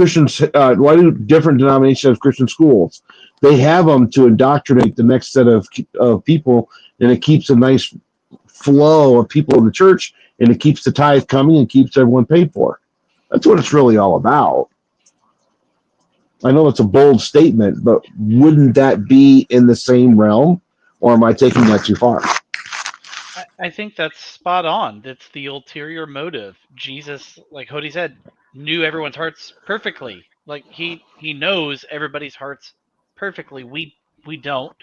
different denominations have Christian schools? They have them to indoctrinate the next set of people, and it keeps a nice flow of people in the church, and it keeps the tithe coming and keeps everyone paid for. That's what it's really all about. I know it's a bold statement, but wouldn't that be in the same realm, or am I taking that too far? I think that's spot on. That's the ulterior motive. Jesus, like Hody said, knew everyone's hearts perfectly. Like he knows everybody's hearts perfectly. We don't.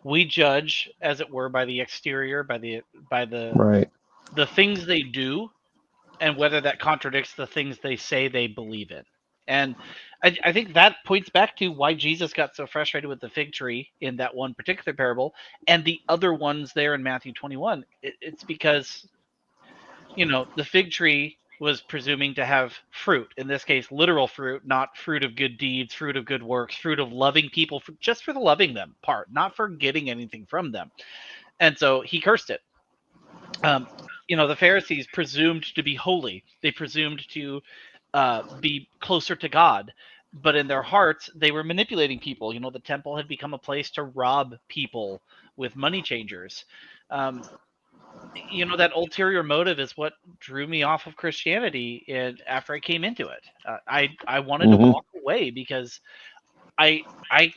We judge, as it were, by the exterior, by the Right. the things they do, and whether that contradicts the things they say they believe in. And I think that points back to why Jesus got so frustrated with the fig tree in that one particular parable and the other ones there in Matthew 21. It's because, the fig tree was presuming to have fruit, in this case, literal fruit, not fruit of good deeds, fruit of good works, fruit of loving people, just for the loving them part, not for getting anything from them. And so he cursed it. The Pharisees presumed to be holy. They presumed to be closer to God. but in their hearts, they were manipulating people. The temple had become a place to rob people with money changers. That ulterior motive is what drew me off of Christianity. And after I came into it, I wanted to Hmm. walk away because I I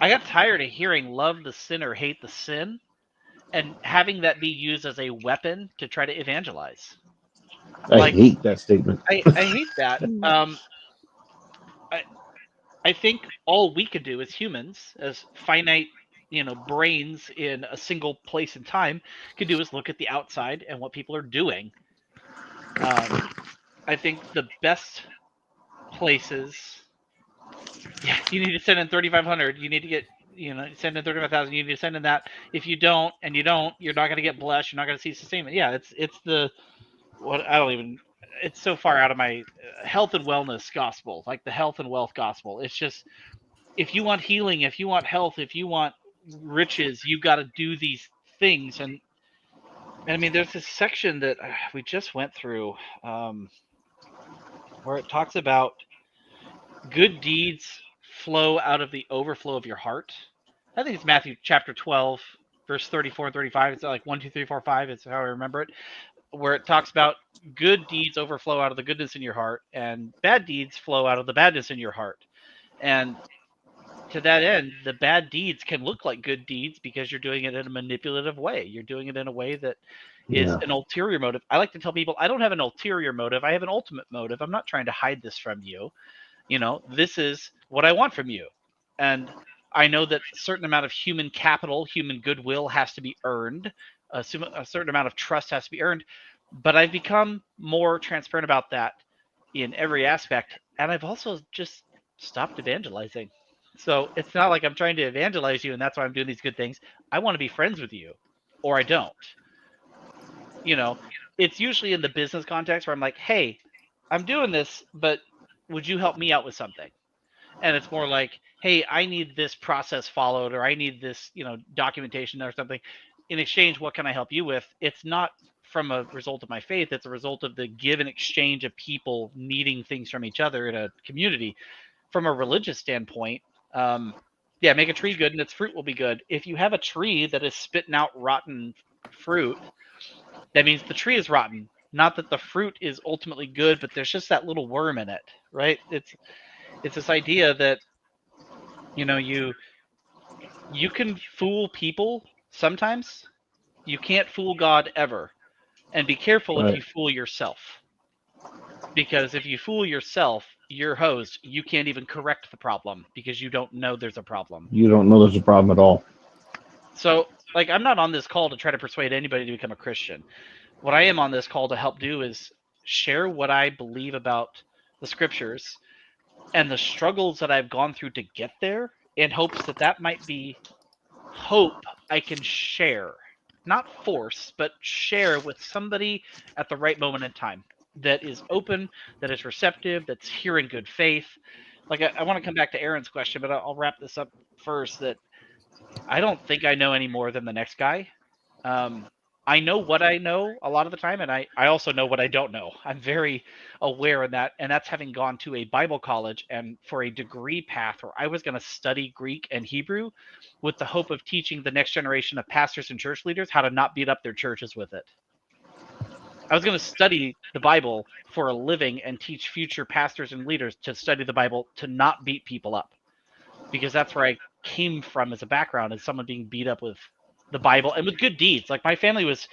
I got tired of hearing love the sinner, hate the sin, and having that be used as a weapon to try to evangelize. I Like hate that statement. I hate that. I I think all we could do as humans, as finite, brains in a single place and time, could do is look at the outside and what people are doing. I think the best places, yeah, you need to send in 3,500. You need to get, send in 35,000. You need to send in that. If you don't, you're not going to get blessed. You're not going to see sustainment. Yeah, it's the what I don't even. It's so far out of my health and wellness gospel, like the health and wealth gospel. It's just if you want healing, if you want health, if you want riches, you've got to do these things. And I mean, there's this section that we just went through where it talks about good deeds flow out of the overflow of your heart. I think it's Matthew chapter 12, verse 34 and 35. It's like 1, 2, 3, 4, 5. It's how I remember it, where it talks about good deeds overflow out of the goodness in your heart, and bad deeds flow out of the badness in your heart. And to that end, the bad deeds can look like good deeds because you're doing it in a manipulative way. You're doing it in a way that is Yeah. an ulterior motive. I like to tell people, I don't have an ulterior motive. I have an ultimate motive. I'm not trying to hide this from you. This is what I want from you. And I know that a certain amount of human capital, human goodwill has to be earned. A certain amount of trust has to be earned. But I've become more transparent about that in every aspect. And I've also just stopped evangelizing. So it's not like I'm trying to evangelize you and that's why I'm doing these good things. I want to be friends with you or I don't. You know, it's usually in the business context where I'm like, hey, I'm doing this, but would you help me out with something? And it's more like, hey, I need this process followed or I need this, documentation or something. In exchange, what can I help you with? It's not from a result of my faith. It's a result of the give and exchange of people needing things from each other in a community. From a religious standpoint, yeah, make a tree good and its fruit will be good. If you have a tree that is spitting out rotten fruit, that means the tree is rotten. Not that the fruit is ultimately good, but there's just that little worm in it, right? It's this idea that you can fool people sometimes. You can't fool God ever. And be careful if Right. you fool yourself. Because if you fool yourself, you're hosed. You can't even correct the problem because you don't know there's a problem. You don't know there's a problem at all. So, like, I'm not on this call to try to persuade anybody to become a Christian. What I am on this call to help do is share what I believe about the scriptures and the struggles that I've gone through to get there in hopes that that might be hope I can share, not force, but share with somebody at the right moment in time that is open, that is receptive, that's here in good faith. Like, I want to come back to Aaron's question, but I'll wrap this up first. That I don't think I know any more than the next guy. Um, I know what I know a lot of the time, and I also know what I don't know. I'm very aware of that, and that's having gone to a Bible college and for a degree path where I was going to study Greek and Hebrew with the hope of teaching the next generation of pastors and church leaders how to not beat up their churches with it. I was going to study the Bible for a living and teach future pastors and leaders to study the Bible to not beat people up, because that's where I came from as a background, as someone being beat up with the Bible and with good deeds. Like, my family was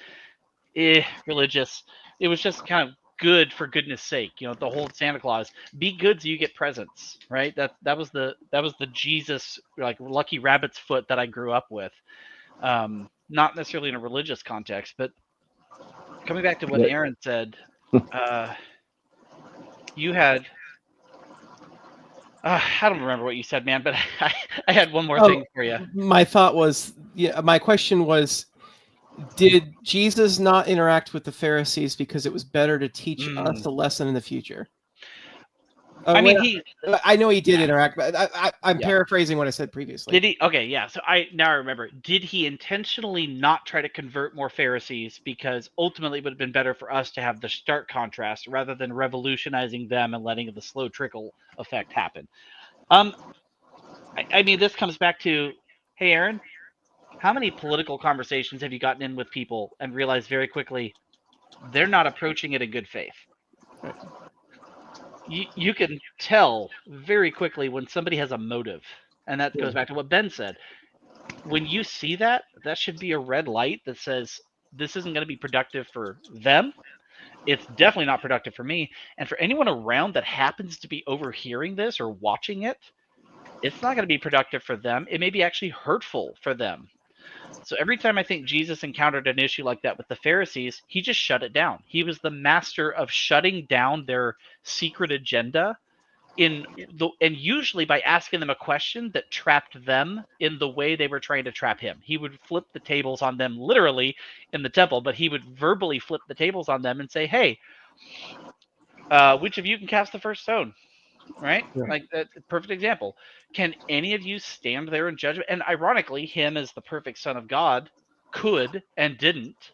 religious. It was just kind of good for goodness sake. The whole Santa Claus, be good so you get presents, right? That was the Jesus, like, lucky rabbit's foot that I grew up with. Not necessarily in a religious context, but coming back to what Yeah. Aaron said, you had I don't remember what you said, man, but I had one more thing for you. My thought was, my question was, did Jesus not interact with the Pharisees because it was better to teach us a lesson in the future? I mean, I know he did interact, but I'm Yeah. paraphrasing what I said previously. Did he? Okay, yeah. So I remember. Did he intentionally not try to convert more Pharisees because ultimately it would have been better for us to have the stark contrast rather than revolutionizing them and letting the slow trickle effect happen? I mean, this comes back to, hey, Aaron, how many political conversations have you gotten in with people and realized very quickly they're not approaching it in good faith? Right. You can tell very quickly when somebody has a motive, and that goes back to what Ben said. When you see that, that should be a red light that says this isn't going to be productive for them. It's definitely not productive for me. And for anyone around that happens to be overhearing this or watching it, it's not going to be productive for them. It may be actually hurtful for them. So every time I think Jesus encountered an issue like that with the Pharisees, he just shut it down. He was the master of shutting down their secret agenda and usually by asking them a question that trapped them in the way they were trying to trap him. He would flip the tables on them literally in the temple, but he would verbally flip the tables on them and say, hey, which of you can cast the first stone? Right? Yeah. Like, that's a perfect example. Can any of you stand there in judgment? And ironically, him as the perfect son of God could and didn't.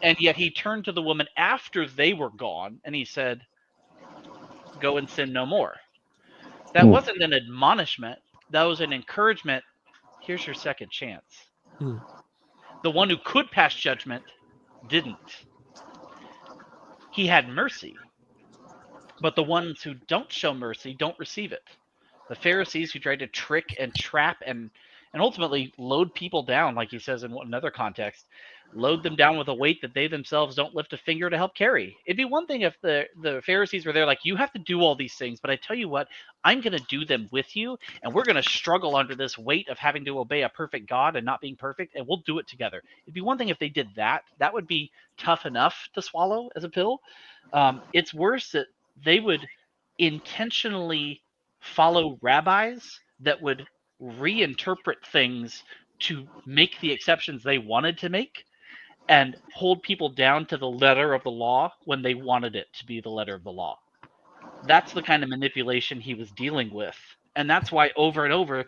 And yet he turned to the woman after they were gone and he said, go and sin no more. That wasn't an admonishment. That was an encouragement. Here's your second chance. The one who could pass judgment didn't. He had mercy. But the ones who don't show mercy don't receive it. The Pharisees who tried to trick and trap and ultimately load people down, like he says in another context, load them down with a weight that they themselves don't lift a finger to help carry. It'd be one thing if the Pharisees were there like, you have to do all these things, but I tell you what, I'm going to do them with you, and we're going to struggle under this weight of having to obey a perfect God and not being perfect, and we'll do it together. It'd be one thing if they did that. That would be tough enough to swallow as a pill. It's worse that they would intentionally follow rabbis that would reinterpret things to make the exceptions they wanted to make and hold people down to the letter of the law when they wanted it to be the letter of the law. That's the kind of manipulation he was dealing with. And that's why over and over,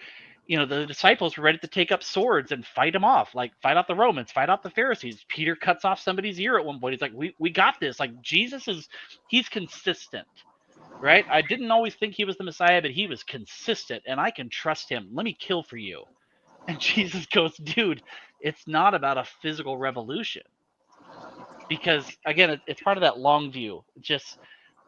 the disciples were ready to take up swords and fight them off, like fight out the Romans, fight out the Pharisees. Peter cuts off somebody's ear at one point. He's like, we got this. Like, Jesus he's consistent. Right? I didn't always think he was the Messiah, but he was consistent, and I can trust him. Let me kill for you. And Jesus goes, dude, it's not about a physical revolution. Because, again, it's part of that long view. Just,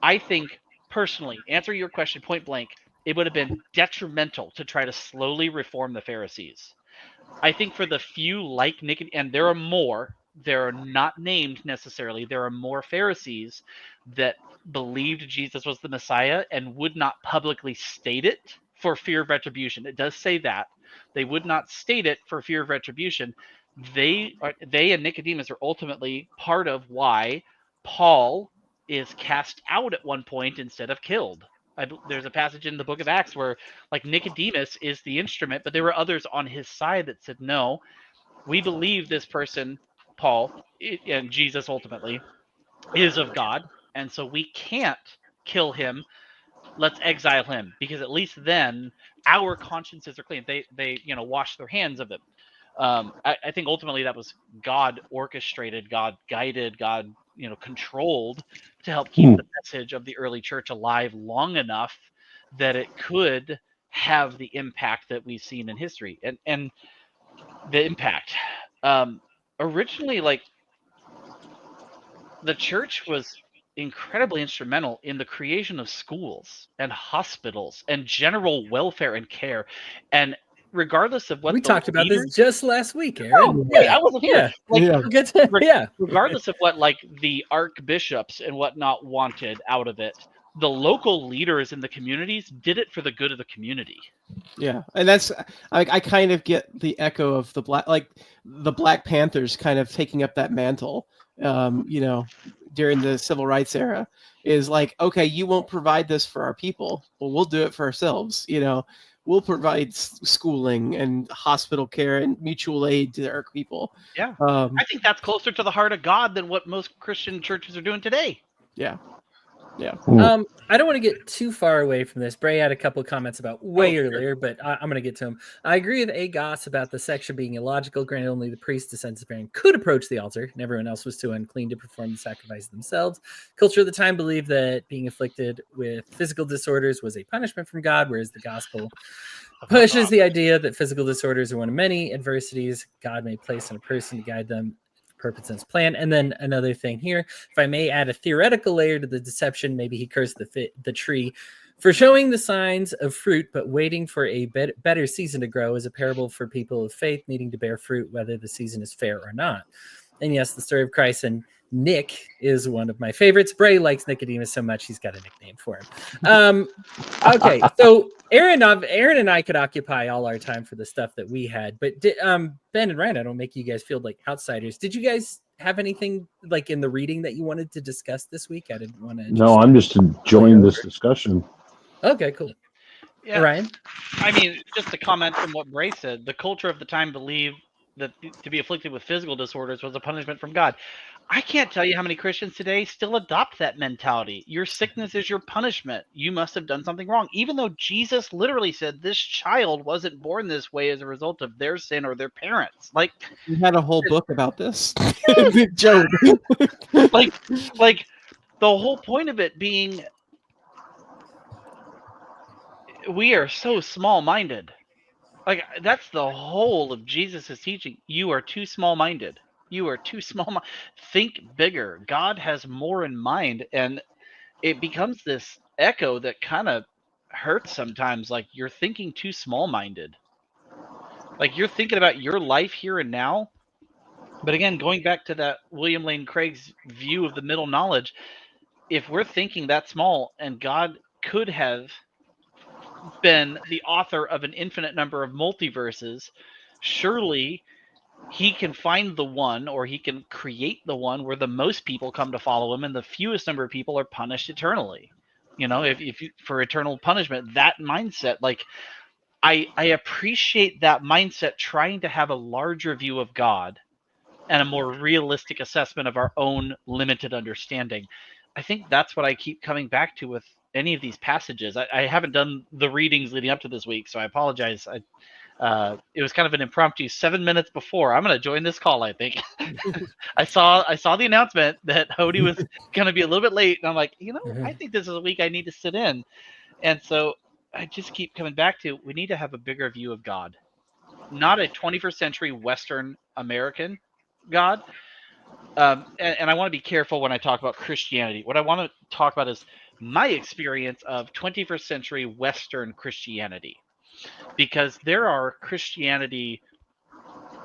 I think, personally, answer your question point blank, it would have been detrimental to try to slowly reform the Pharisees. I think for the few like Nick, and there are more, they're not named necessarily, there are more Pharisees that believed Jesus was the Messiah and would not publicly state it for fear of retribution. It does say that. They would not state it for fear of retribution. They and Nicodemus are ultimately part of why Paul is cast out at one point instead of killed. There's a passage in the book of Acts where, like, Nicodemus is the instrument, but there were others on his side that said, no, we believe this person, Paul, and Jesus ultimately, is of God, and so we can't kill him. Let's exile him, because at least then our consciences are clean. They wash their hands of him. I think ultimately that was God orchestrated, God guided, God controlled to help keep the message of the early church alive long enough that it could have the impact that we've seen in history. And the impact originally, like, the church was incredibly instrumental in the creation of schools and hospitals and general welfare and care. And regardless of what we talked about this just last week, Aaron. Oh, wait, I wasn't here. Yeah. Regardless of what, like, the archbishops and whatnot wanted out of it, the local leaders in the communities did it for the good of the community. Yeah, and that's I kind of get the echo of the Black Panthers kind of taking up that mantle. During the civil rights era, is like, okay, you won't provide this for our people, well, we'll do it for ourselves. We'll provide schooling and hospital care and mutual aid to our people. Yeah, I think that's closer to the heart of God than what most Christian churches are doing today. Yeah. Yeah. I don't want to get too far away from this. Bray had a couple of comments about way earlier, but I'm going to get to him. I agree with Agos about the section being illogical. Granted, only the priest, descendants could approach the altar, and everyone else was too unclean to perform the sacrifice themselves. Culture of the time believed that being afflicted with physical disorders was a punishment from God, whereas the gospel pushes the idea that physical disorders are one of many adversities God may place on a person to guide them purpose and his plan. And then another thing here, if I may add a theoretical layer to the deception, maybe he cursed the tree for showing the signs of fruit, but waiting for a better season to grow is a parable for people of faith needing to bear fruit, whether the season is fair or not. And yes, the story of Christ and Nick is one of my favorites. Bray likes Nicodemus so much, he's got a nickname for him. Okay, so Aaron and I could occupy all our time for the stuff that we had, but Ben and Ryan, I don't make you guys feel like outsiders. Did you guys have anything like in the reading that you wanted to discuss this week? I didn't want to. No, I'm just enjoying this discussion. Okay, cool. Yeah, Ryan? I mean, just to comment on what Bray said, the culture of the time believed that to be afflicted with physical disorders was a punishment from God. I can't tell you how many Christians today still adopt that mentality. Your sickness is your punishment. You must have done something wrong. Even though Jesus literally said this child wasn't born this way as a result of their sin or their parents. Like, We had a whole book about this. Job. like the whole point of it being we are so small-minded. Like, that's the whole of Jesus' teaching. You are too small-minded. You are too small. Think bigger. God has more in mind, and it becomes this echo that kind of hurts sometimes. Like, you're thinking too small-minded. Like, you're thinking about your life here and now. But again, going back to that William Lane Craig's view of the middle knowledge, if we're thinking that small and God could have been the author of an infinite number of multiverses, surely he can find the one, or he can create the one where the most people come to follow him and the fewest number of people are punished eternally. You know, if you, for eternal punishment, that mindset, like, I appreciate that mindset, trying to have a larger view of God and a more realistic assessment of our own limited understanding. I think that's what I keep coming back to with any of these passages. I haven't done the readings leading up to this week, so I apologize. It was kind of an impromptu 7 minutes before. I'm going to join this call, I think. I saw the announcement that Hody was going to be a little bit late, and I'm like, I think this is a week I need to sit in. And so I just keep coming back to, we need to have a bigger view of God. Not a 21st century Western American God. And I want to be careful when I talk about Christianity. What I want to talk about is my experience of 21st century Western Christianity. Because there are Christianity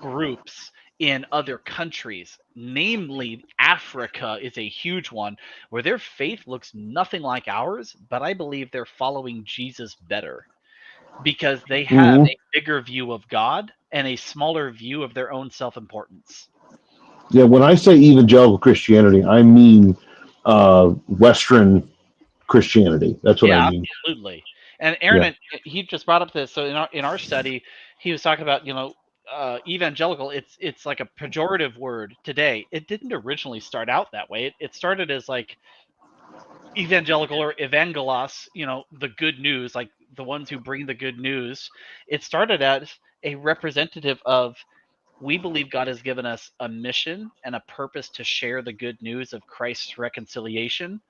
groups in other countries, namely Africa is a huge one, where their faith looks nothing like ours, but I believe they're following Jesus better because they have a bigger view of God and a smaller view of their own self-importance. Yeah, when I say evangelical Christianity, I mean Western Christianity. That's what I mean. Absolutely. And Aaron, he just brought up this. So in our study, he was talking about, evangelical. It's like a pejorative word today. It didn't originally start out that way. It started as like evangelical or evangelos, the good news, like the ones who bring the good news. It started as a representative of, we believe God has given us a mission and a purpose to share the good news of Christ's reconciliation.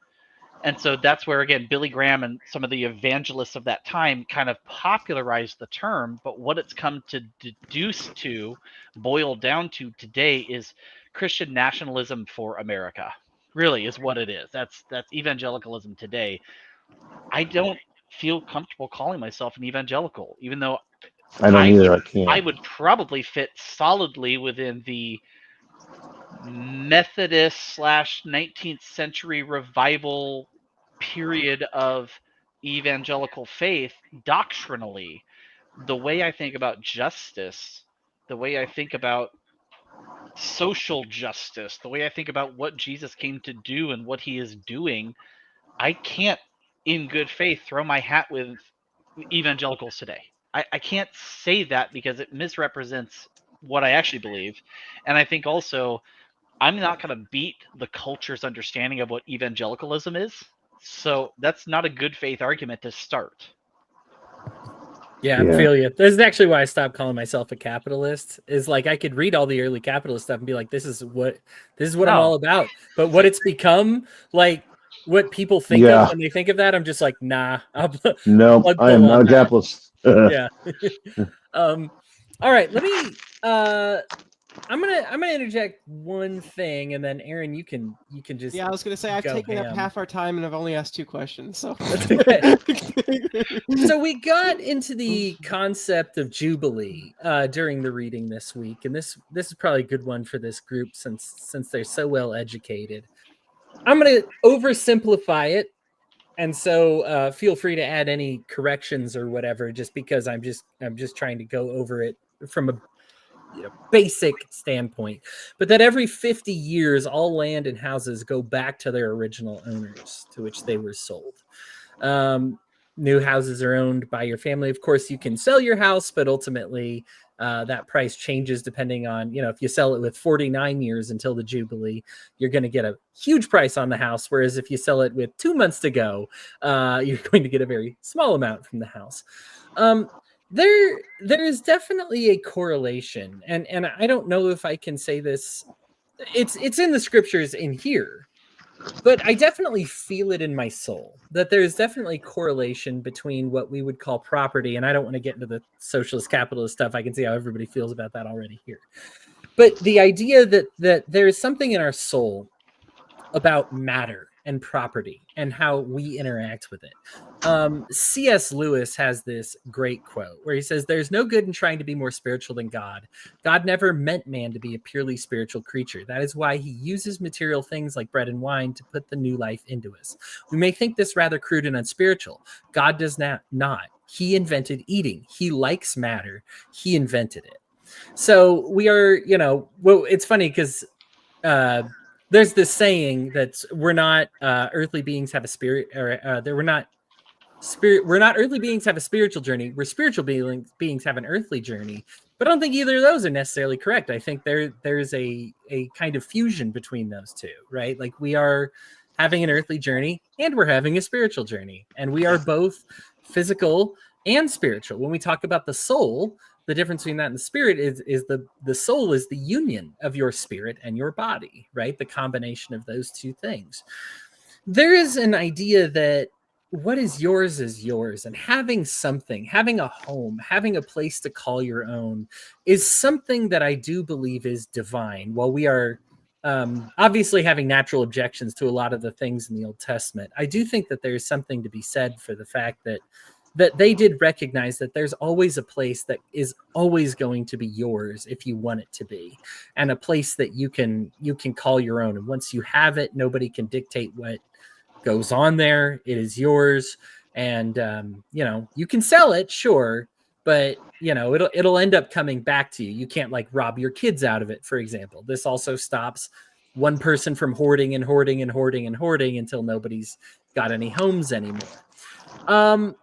And so that's where, again, Billy Graham and some of the evangelists of that time kind of popularized the term. But what it's come to boil down to today is Christian nationalism for America. Really is what it is. That's evangelicalism today. I don't feel comfortable calling myself an evangelical, even though I don't either. I can't. I would probably fit solidly within the Methodist / 19th century revival period of evangelical faith doctrinally. The way I think about justice, the way I think about social justice, the way I think about what Jesus came to do and what he is doing, I can't, in good faith, throw my hat with evangelicals today. I can't say that because it misrepresents what I actually believe. And I think also, I'm not going to beat the culture's understanding of what evangelicalism is. So that's not a good faith argument to start. Yeah, I feel you. This is actually why I stopped calling myself a capitalist. Is like I could read all the early capitalist stuff and be like, this is what I'm all about. But what it's become, like what people think of when they think of that, I'm just like, nah. No, I am not a capitalist. Yeah. All right, let me I'm gonna interject one thing, and then Aaron, you can just I was gonna say I've taken up half our time and I've only asked 2 questions, so that's okay. So we got into the concept of Jubilee during the reading this week, and this is probably a good one for this group since they're so well educated. I'm gonna oversimplify it, and so feel free to add any corrections or whatever, just because I'm just trying to go over it from a basic standpoint, but that every 50 years, all land and houses go back to their original owners to which they were sold. New houses are owned by your family. Of course, you can sell your house, but ultimately that price changes depending on, if you sell it with 49 years until the Jubilee, you're going to get a huge price on the house. Whereas if you sell it with 2 months to go, you're going to get a very small amount from the house. There is definitely a correlation, and I don't know if I can say this. It's in the scriptures in here, but I definitely feel it in my soul that there's definitely correlation between what we would call property, and I don't want to get into the socialist capitalist stuff. I can see how everybody feels about that already here. But the idea that there is something in our soul about matter and property and how we interact with it. C.S. Lewis has this great quote where he says, "There's no good in trying to be more spiritual than God. God never meant man to be a purely spiritual creature. That is why he uses material things like bread and wine to put the new life into us. We may think this rather crude and unspiritual. God does not. He invented eating. He likes matter. He invented it." So we are, well, it's funny because there's this saying that we're not earthly beings have a spirit, or we're not earthly beings have a spiritual journey. We're spiritual beings have an earthly journey. But I don't think either of those are necessarily correct. I think there's a kind of fusion between those two, right? Like we are having an earthly journey and we're having a spiritual journey, and we are both physical and spiritual. When we talk about the soul, the difference between that and the spirit is the soul is the union of your spirit and your body, right? The combination of those two things. There is an idea that what is yours, and having something, having a home, having a place to call your own is something that I do believe is divine. While we are obviously having natural objections to a lot of the things in the Old Testament, I do think that there's something to be said for the fact that they did recognize that there's always a place that is always going to be yours if you want it to be, and a place that you can call your own. And once you have it, nobody can dictate what goes on there. It is yours. And you can sell it, sure, but it'll end up coming back to you. You can't like rob your kids out of it, for example. This also stops one person from hoarding and hoarding and hoarding and hoarding until nobody's got any homes anymore.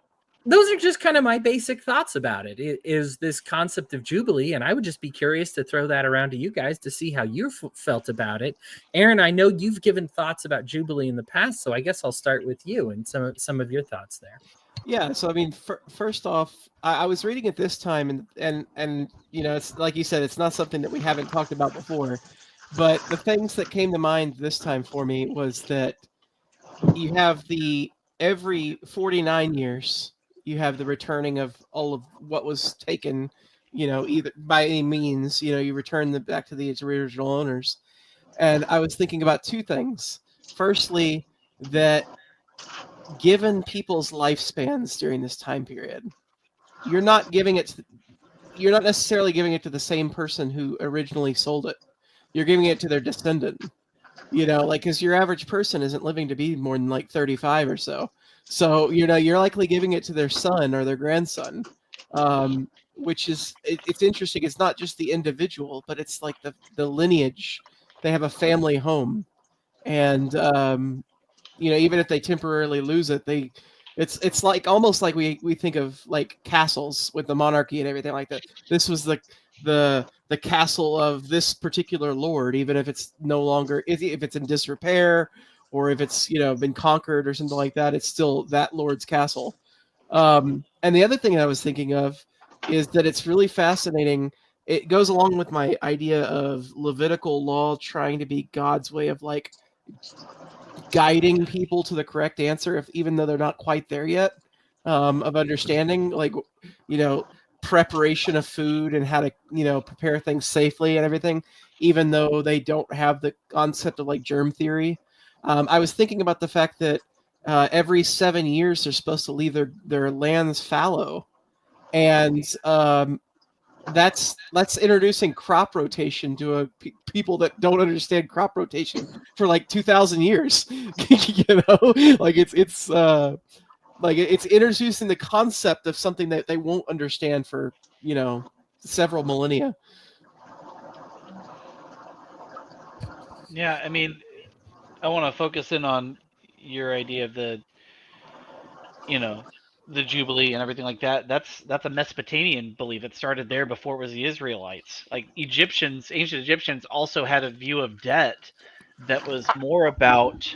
Those are just kind of my basic thoughts about it. It is this concept of Jubilee, and I would just be curious to throw that around to you guys to see how you felt about it. Aaron, I know you've given thoughts about Jubilee in the past, so I guess I'll start with you and some of your thoughts there. Yeah, so I mean, first off, I was reading it this time, and it's like you said, it's not something that we haven't talked about before, but the things that came to mind this time for me was that you have every 49 years. You have the returning of all of what was taken, either by any means, you return them back to the original owners. And I was thinking about 2 things. Firstly, that given people's lifespans during this time period, you're not necessarily giving it to the same person who originally sold it. You're giving it to their descendant, because your average person isn't living to be more than like 35 or so. So, you're likely giving it to their son or their grandson, which is, it's interesting. It's not just the individual, but it's like the lineage. They have a family home. And, even if they temporarily lose it, it's like almost like we think of like castles with the monarchy and everything like that. This was the castle of this particular lord, even if it's no longer, if it's in disrepair or if it's been conquered or something like that, it's still that lord's castle. And the other thing I was thinking of is that it's really fascinating. It goes along with my idea of Levitical law trying to be God's way of like guiding people to the correct answer, if even though they're not quite there yet, of understanding, like preparation of food and how to prepare things safely and everything, even though they don't have the concept of like germ theory. I was thinking about the fact that every 7 years they're supposed to leave their lands fallow, and that's introducing crop rotation to people that don't understand crop rotation for like 2,000 years. Like it's introducing the concept of something that they won't understand for several millennia. Yeah, I mean, I want to focus in on your idea of the Jubilee and everything like that. That's a Mesopotamian belief. It started there before it was the Israelites. Like ancient Egyptians also had a view of debt that was more about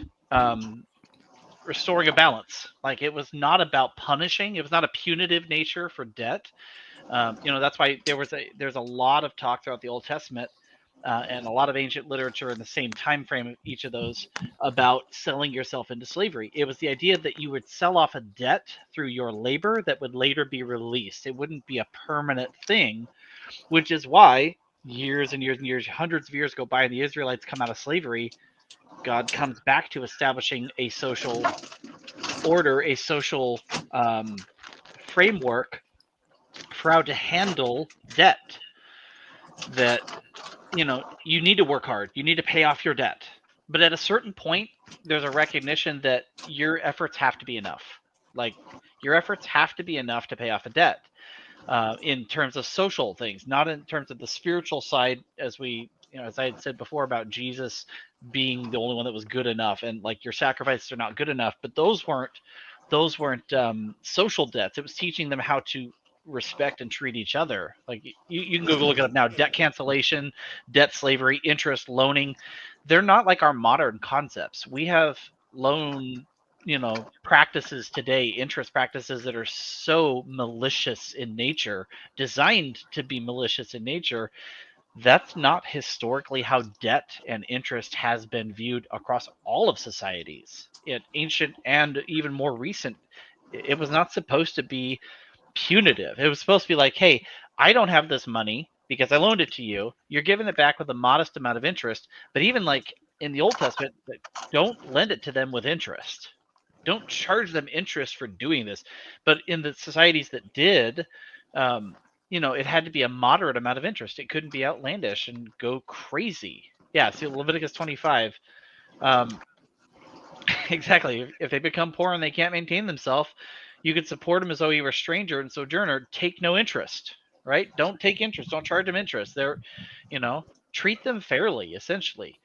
restoring a balance. Like it was not about punishing. It was not a punitive nature for debt. That's why there's a lot of talk throughout the Old Testament and a lot of ancient literature in the same time frame of each of those about selling yourself into slavery. It was the idea that you would sell off a debt through your labor that would later be released. It wouldn't be a permanent thing, which is why years and years and years, hundreds of years go by, and the Israelites come out of slavery. God comes back to establishing a social order, a social framework for how to handle debt. That you need to work hard, you need to pay off your debt, but at a certain point there's a recognition that your efforts have to be enough. Like your efforts have to be enough to pay off a debt, in terms of social things, not in terms of the spiritual side, as I had said before about Jesus being the only one that was good enough, and like your sacrifices are not good enough. But those weren't social debts. It was teaching them how to respect and treat each other. Like you can go look it up now. Debt cancellation, debt slavery, interest, loaning. They're not like our modern concepts. We have loan practices today, interest practices that are so malicious in nature, designed to be malicious in nature. That's not historically how debt and interest has been viewed across all of societies. In ancient and even more recent, it was not supposed to be punitive. It was supposed to be like, hey, I don't have this money because I loaned it to you. You're giving it back with a modest amount of interest. But even like in the Old Testament, don't lend it to them with interest. Don't charge them interest for doing this. But in the societies that did, it had to be a moderate amount of interest. It couldn't be outlandish and go crazy. Yeah, see Leviticus 25. Exactly. If they become poor and they can't maintain themselves, you could support them as though you were a stranger and sojourner. Take no interest, right? Don't take interest. Don't charge them interest. They're, treat them fairly, essentially.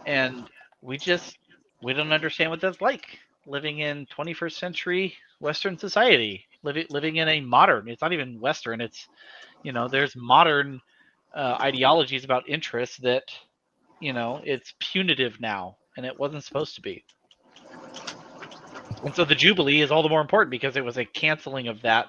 And we don't understand what that's like, living in 21st century Western society, living in a modern. It's not even Western. It's there's modern ideologies about interests that it's punitive now, and it wasn't supposed to be. And so the Jubilee is all the more important because it was a canceling of that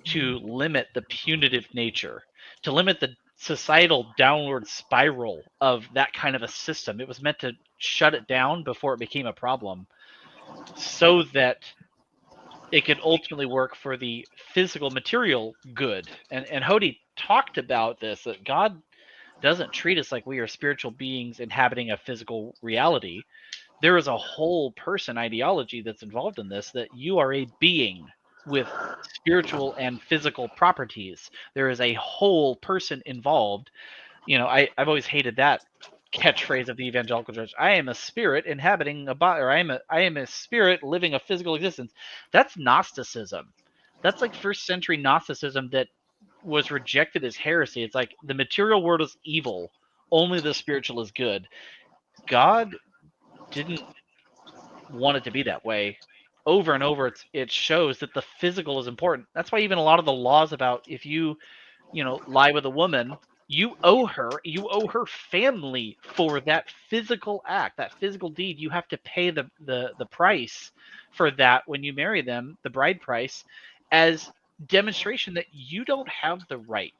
to limit the punitive nature, to limit the societal downward spiral of that kind of a system. It was meant to shut it down before it became a problem, so that it could ultimately work for the physical material good. And Hody talked about this, that God doesn't treat us like we are spiritual beings inhabiting a physical reality. There is a whole person ideology that's involved in this, that you are a being with spiritual and physical properties. There is a whole person involved. I've always hated that catchphrase of the evangelical church. I am a spirit inhabiting a body, or I am a spirit living a physical existence. That's Gnosticism. That's like first century Gnosticism that was rejected as heresy. It's like the material world is evil, only the spiritual is good. God didn't want it to be that way. Over and over, it shows that the physical is important. That's why even a lot of the laws about if you lie with a woman, you owe her family for that physical act, that physical deed. You have to pay the price for that when you marry them, the bride price, as demonstration that you don't have the right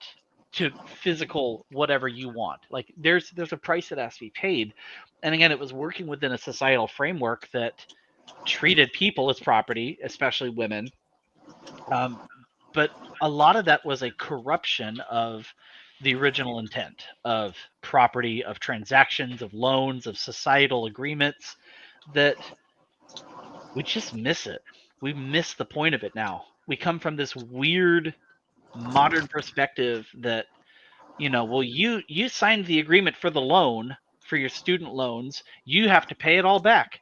to physical whatever you want. Like there's a price that has to be paid. And again, it was working within a societal framework that treated people as property, especially women. But a lot of that was a corruption of the original intent of property, of transactions, of loans, of societal agreements, that we just miss it. We miss the point of it now. We come from this weird modern perspective that, well, you signed the agreement for the loan, for your student loans, you have to pay it all back.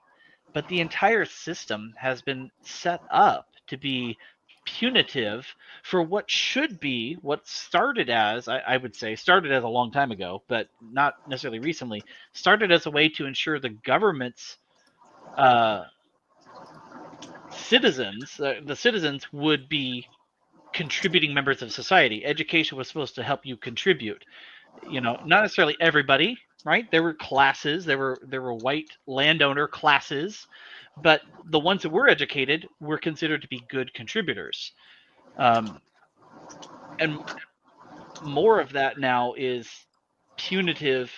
But the entire system has been set up to be punitive for what should be what started as, I would say, started as a long time ago, but not necessarily recently, started as a way to ensure the government's citizens, the citizens would be contributing members of society. Education was supposed to help you contribute. Not necessarily everybody, right? There were classes, there were white landowner classes, but the ones that were educated were considered to be good contributors. And more of that now is punitive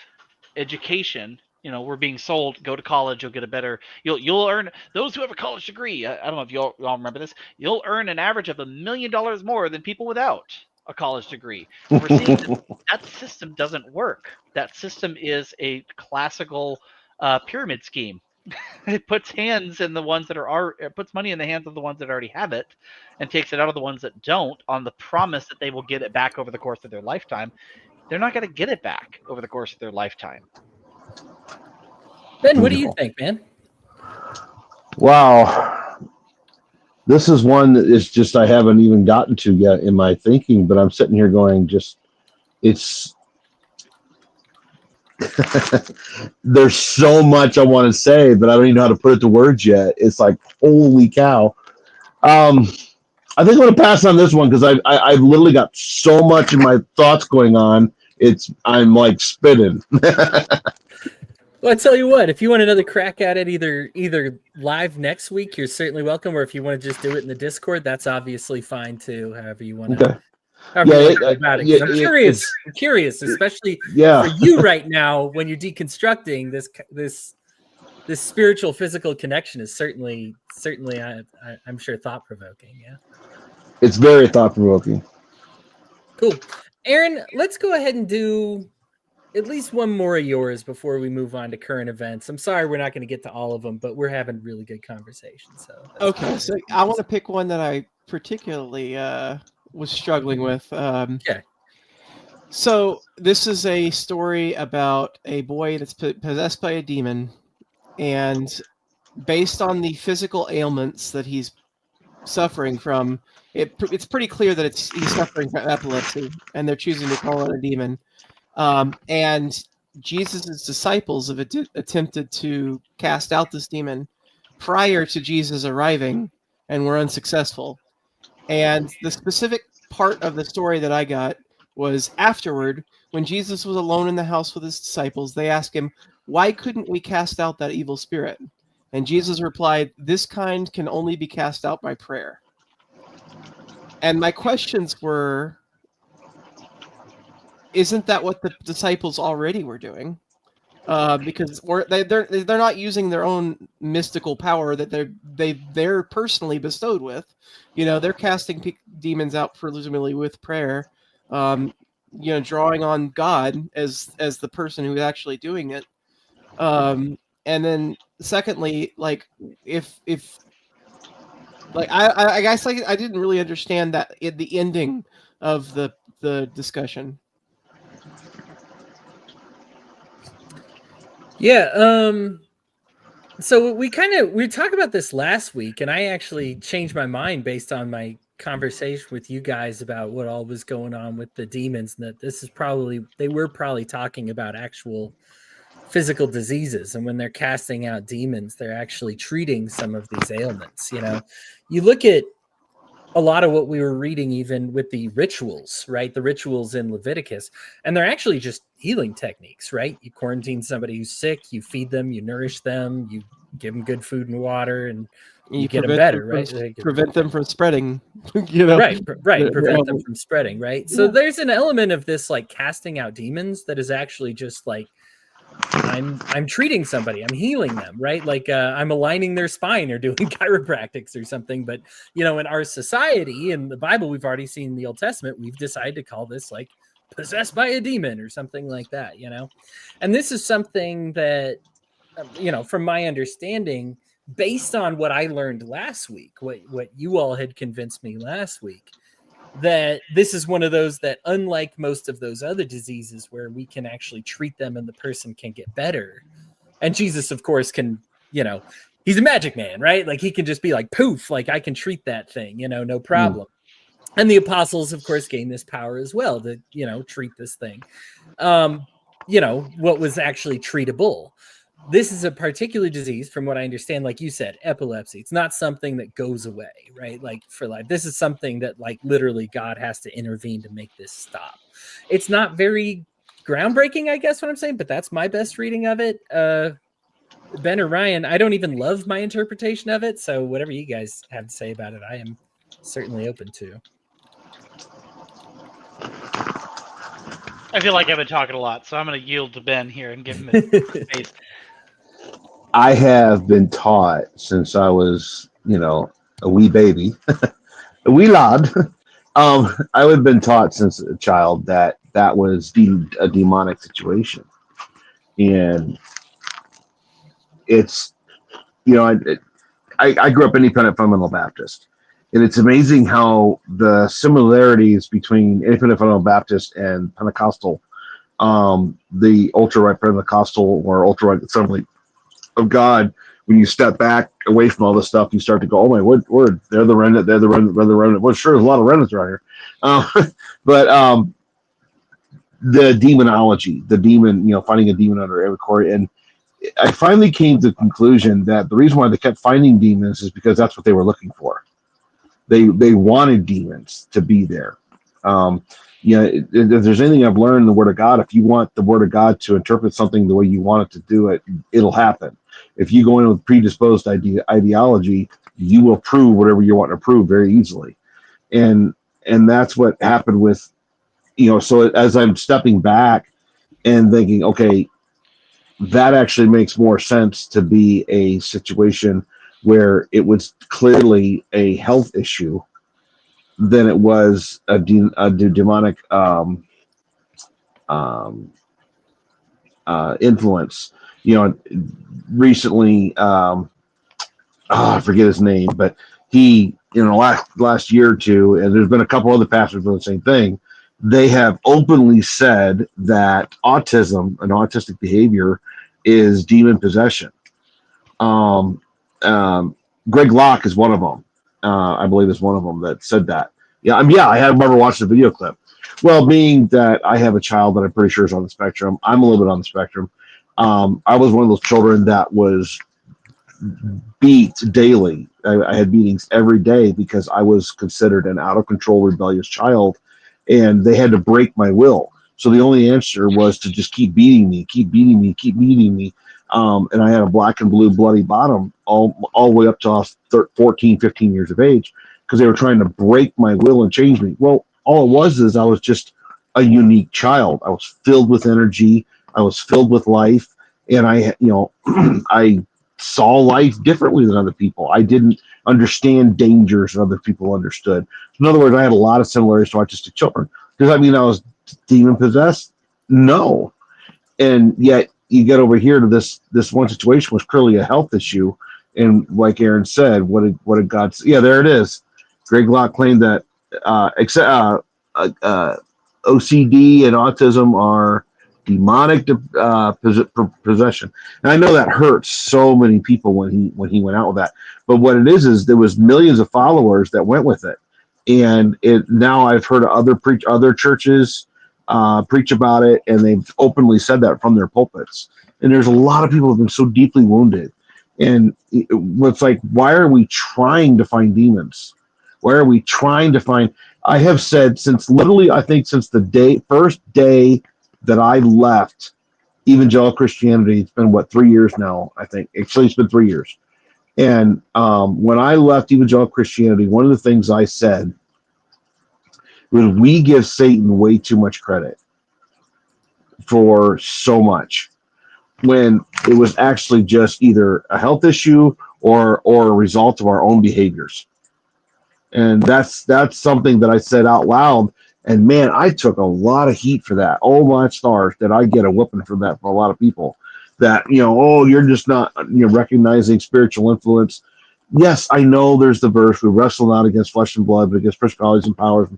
education. We're being sold, go to college, you'll get a better, you'll earn, those who have a college degree, I don't know if y'all remember this, you'll earn an average of $1 million more than people without a college degree. We're seeing that system doesn't work. That system is a classical pyramid scheme. It puts hands in the ones that it puts money in the hands of the ones that already have it, and takes it out of the ones that don't, on the promise that they will get it back over the course of their lifetime. They're not going to get it back over the course of their lifetime. Ben, what do you think, man? Wow. This is one that is just I haven't even gotten to yet in my thinking, but I'm sitting here going, it's there's so much I want to say, but I don't even know how to put it to words yet. It's like, holy cow. I think I'm going to pass on this one because I've literally got so much of my thoughts going on. I'm like spitting. Well, I tell you what, if you want another crack at it, either live next week, you're certainly welcome. Or if you want to just do it in the Discord, that's obviously fine too. However you want to. Okay. However you want to go about it. 'Cause I'm curious, especially for you right now when you're deconstructing this spiritual physical connection is certainly I'm sure thought provoking. Yeah. It's very thought provoking. Cool. Aaron, let's go ahead and do at least one more of yours before we move on to current events. I'm sorry we're not going to get to all of them, but we're having really good conversations. So okay, so I want to pick one that I particularly was struggling with. Okay. So this is a story about a boy that's possessed by a demon, and based on the physical ailments that he's suffering from, it's pretty clear that he's suffering from epilepsy, and they're choosing to call it a demon. And Jesus' disciples have attempted to cast out this demon prior to Jesus arriving and were unsuccessful. And the specific part of the story that I got was afterward, when Jesus was alone in the house with his disciples, they asked him, "Why couldn't we cast out that evil spirit?" And Jesus replied, "This kind can only be cast out by prayer." And my questions were, isn't that what the disciples already were doing? Because they're not using their own mystical power that they're personally bestowed with. They're casting demons out presumably with prayer. Drawing on God as the person who's actually doing it. And then secondly, like if like I guess I didn't really understand that in the ending of the discussion. Yeah, so we talked about this last week, and I actually changed my mind based on my conversation with you guys about what all was going on with the demons, and that they were probably talking about actual physical diseases, and when they're casting out demons, they're actually treating some of these ailments. You look at a lot of what we were reading, even with the rituals, right? The rituals in Leviticus, and they're actually just healing techniques, right? You quarantine somebody who's sick, you feed them, you nourish them, you give them good food and water, and you get them better, right? Prevent them from spreading, you know. Right, prevent them from spreading, right? So there's an element of this like casting out demons that is actually just like I'm treating somebody, I'm healing them, right? Like I'm aligning their spine or doing chiropractics or something. But in our society, in the Bible, we've already seen in the Old Testament, we've decided to call this like possessed by a demon or something like that, and this is something that from my understanding, based on what I learned last week, what you all had convinced me last week, that this is one of those that, unlike most of those other diseases where we can actually treat them and the person can get better, and Jesus, of course, can, he's a magic man, right? Like he can just be like, poof, like I can treat that thing, no problem. And the apostles, of course, gain this power as well to, treat this thing. What was actually treatable. This is a particular disease, from what I understand, like you said, epilepsy. It's not something that goes away, right? Like for life. This is something that like literally God has to intervene to make this stop. It's not very groundbreaking, I guess what I'm saying, but that's my best reading of it. Ben or Ryan, I don't even love my interpretation of it. So whatever you guys have to say about it, I am certainly open to. I feel like I've been talking a lot, so I'm going to yield to Ben here and give him his space. I have been taught since I was, a wee baby, a wee lad. I have been taught since a child that was a demonic situation, and it's, I grew up independent fundamental Baptist, and it's amazing how the similarities between independent fundamental Baptist and Pentecostal, the ultra right Pentecostal or ultra right Assembly of God, when you step back away from all this stuff, you start to go, oh my word, they're the remnant, they're the remnant. Well, sure, there's a lot of remnants around here. But the demonology, the demon, finding a demon under every core. And I finally came to the conclusion that the reason why they kept finding demons is because that's what they were looking for. They wanted demons to be there. If there's anything I've learned in the Word of God, if you want the Word of God to interpret something the way you want it to do it, it'll happen. If you go in with predisposed ideology, you will prove whatever you want to prove very easily. And that's what happened with, so as I'm stepping back and thinking, okay, that actually makes more sense to be a situation where it was clearly a health issue than it was a demonic influence. Recently, I forget his name, but he, last year or two, and there's been a couple other pastors doing the same thing. They have openly said that autism and autistic behavior is demon possession. Greg Locke is one of them. I believe is one of them that said that. Yeah, I have never watched the video clip. Well, being that I have a child that I'm pretty sure is on the spectrum, I'm a little bit on the spectrum. I was one of those children that was beat daily. I had beatings every day because I was considered an out of control, rebellious child, and they had to break my will. So the only answer was to just keep beating me. And I had a black and blue bloody bottom all the way up to 14, 15 years of age, because they were trying to break my will and change me. Well, all it was is I was just a unique child. I was filled with energy. I was filled with life. And I saw life differently than other people. I didn't understand dangers that other people understood. In other words, I had a lot of similarities to autistic children. Does that mean I was demon possessed? No. And yet you get over here to this one situation was clearly a health issue. And like Aaron said, what did God say? Yeah, there it is. Greg Locke claimed that OCD and autism are demonic possession. And I know that hurts so many people when he went out with that. But what it is there was millions of followers that went with it. And now I've heard other churches preach about it, and they've openly said that from their pulpits. And there's a lot of people who have been so deeply wounded. And it's like, why are we trying to find demons? Where are we trying to find? I have said since literally, I think since the first day that I left evangelical Christianity, it's been 3 years now. I think actually it's been 3 years. And when I left evangelical Christianity, one of the things I said was we give Satan way too much credit for so much, when it was actually just either a health issue or a result of our own behaviors. And that's something that I said out loud. And man, I took a lot of heat for that. Oh my stars, did I get a whooping for that from a lot of people? That, oh, you're just not recognizing spiritual influence. Yes, I know there's the verse, we wrestle not against flesh and blood, but against principalities and powers.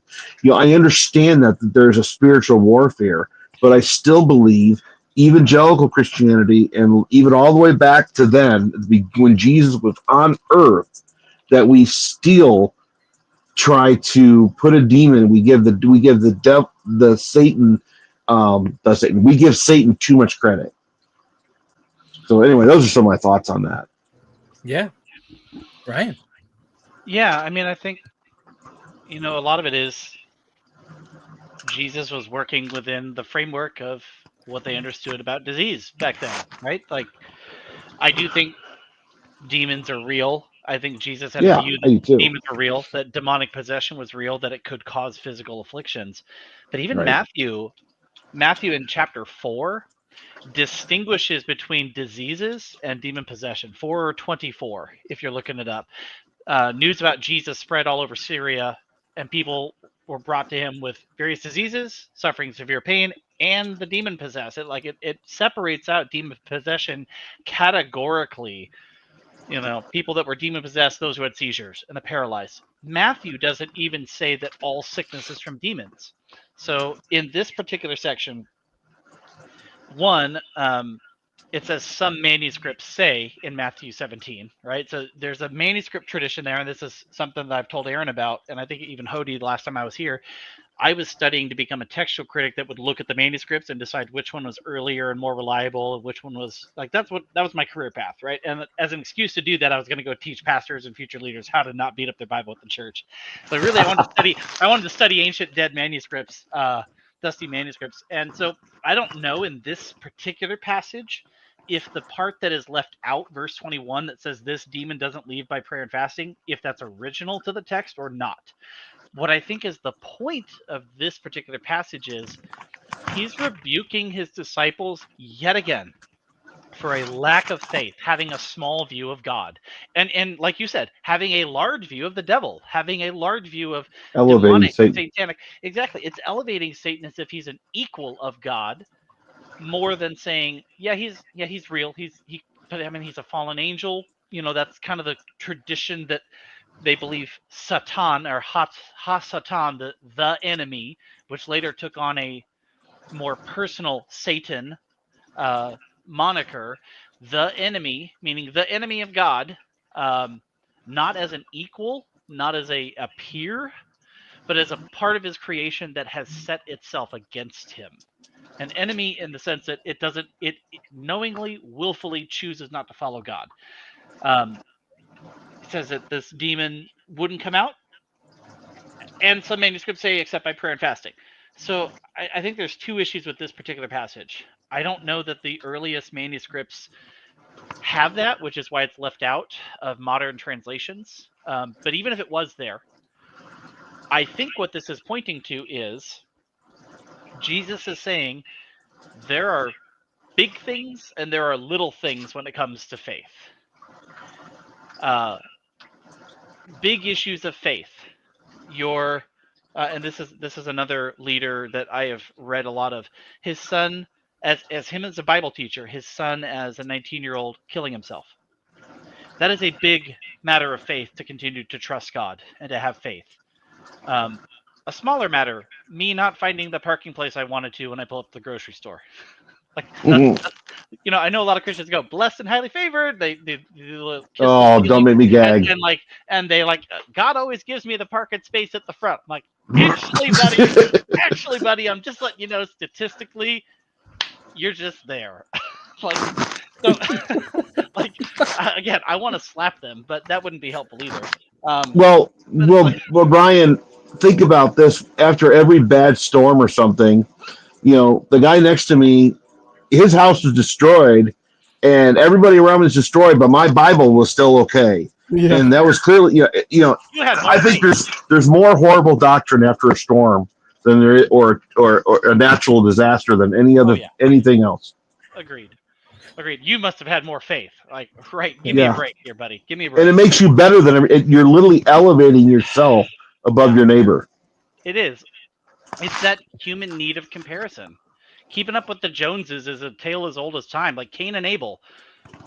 I understand that there's a spiritual warfare, but I still believe evangelical Christianity, and even all the way back to then, when Jesus was on earth, that we still try to put a demon. We give Satan we give Satan too much credit. So anyway, those are some of my thoughts on that. Yeah, Ryan. Yeah, I mean, I think a lot of it is Jesus was working within the framework of what they understood about disease back then, right? Like, I do think demons are real. I think Jesus had a view that demons are real, that demonic possession was real, that it could cause physical afflictions. But even Matthew in chapter 4 distinguishes between diseases and demon possession. 4:24, if you're looking it up. News about Jesus spread all over Syria, and people were brought to him with various diseases, suffering severe pain, and the demon possessed. It separates out demon possession categorically. People that were demon possessed, those who had seizures, and the paralyzed. Matthew doesn't even say that all sickness is from demons. So in this particular section, one, it says some manuscripts say in Matthew 17, right? So there's a manuscript tradition there, and this is something that I've told Aaron about, and I think even Hody the last time I was here. I was studying to become a textual critic that would look at the manuscripts and decide which one was earlier and more reliable, and which one was that was my career path, right? And as an excuse to do that, I was going to go teach pastors and future leaders how to not beat up their Bible at the church. So really, I wanted to study ancient dead manuscripts, dusty manuscripts. And so I don't know in this particular passage if the part that is left out, verse 21, that says this demon doesn't leave by prayer and fasting, if that's original to the text or not. What I think is the point of this particular passage is he's rebuking his disciples yet again for a lack of faith, having a small view of God. And like you said, having a large view of the devil, having a large view of elevating demonic, Satan. satanic. Exactly. It's elevating Satan as if he's an equal of God, more than saying, he's real. But I mean, he's a fallen angel. That's kind of the tradition that they believe Satan, or Ha-Satan, the enemy, which later took on a more personal Satan moniker, the enemy, meaning the enemy of God, not as an equal, not as a peer, but as a part of his creation that has set itself against him. An enemy in the sense that it knowingly, willfully chooses not to follow God. It says that this demon wouldn't come out, and some manuscripts say except by prayer and fasting. So I think there's two issues with this particular passage. I don't know that the earliest manuscripts have that, which is why it's left out of modern translations. But even if it was there, I think what this is pointing to is Jesus is saying there are big things and there are little things when it comes to faith. Big issues of faith. And this is another leader that I have read a lot of. His son, as him as a Bible teacher, his son as a 19-year-old killing himself. That is a big matter of faith to continue to trust God and to have faith. A smaller matter, me not finding the parking place I wanted to when I pull up the grocery store. That's, I know a lot of Christians go blessed and highly favored. They don't make me gag. And they God always gives me the parking space at the front. I'm like, actually, buddy, I'm just letting you know statistically, you're just there. Like, so, like again, I want to slap them, but that wouldn't be helpful either. Well, But it's like, Brian, think about this. After every bad storm or something, the guy next to me, his house was destroyed, and everybody around was destroyed, but my Bible was still okay. Yeah. And that was clearly, you had more I think faith. there's more horrible doctrine after a storm than there is, or a natural disaster than anything else. Agreed. You must have had more faith. Like, right? Give me a Yeah, break here, buddy. Give me a and break. it makes you better than you're literally elevating yourself above your neighbor. It is. It's that human need of comparison. Keeping up with the Joneses is a tale as old as time. Like Cain and Abel.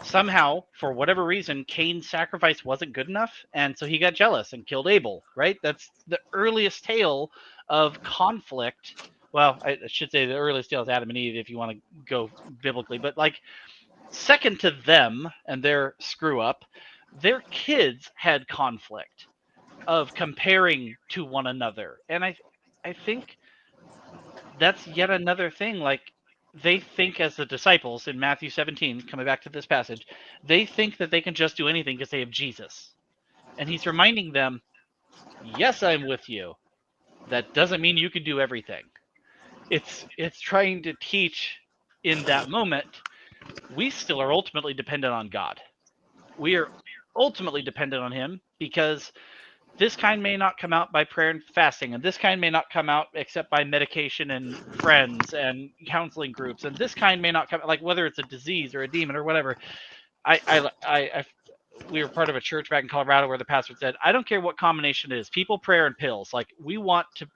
Somehow, for whatever reason, Cain's sacrifice wasn't good enough, and so he got jealous and killed Abel. Right? That's the earliest tale of conflict. Well, I should say the earliest tale is Adam and Eve, if you want to go biblically. But like, second to them and their screw up, their kids had conflict of comparing to one another. And I think that's yet another thing. Like, they think, as the disciples in Matthew 17, coming back to this passage, they think that they can just do anything because they have Jesus. And he's reminding them, yes, I'm with you. That doesn't mean you can do everything. It's trying to teach in that moment, we still are ultimately dependent on God. We are ultimately dependent on him, because this kind may not come out by prayer and fasting, and this kind may not come out except by medication and friends and counseling groups, and this kind may not come, like, whether it's a disease or a demon or whatever. We were part of a church back in Colorado where the pastor said, I don't care what combination it is, people, prayer, and pills. Like, we want to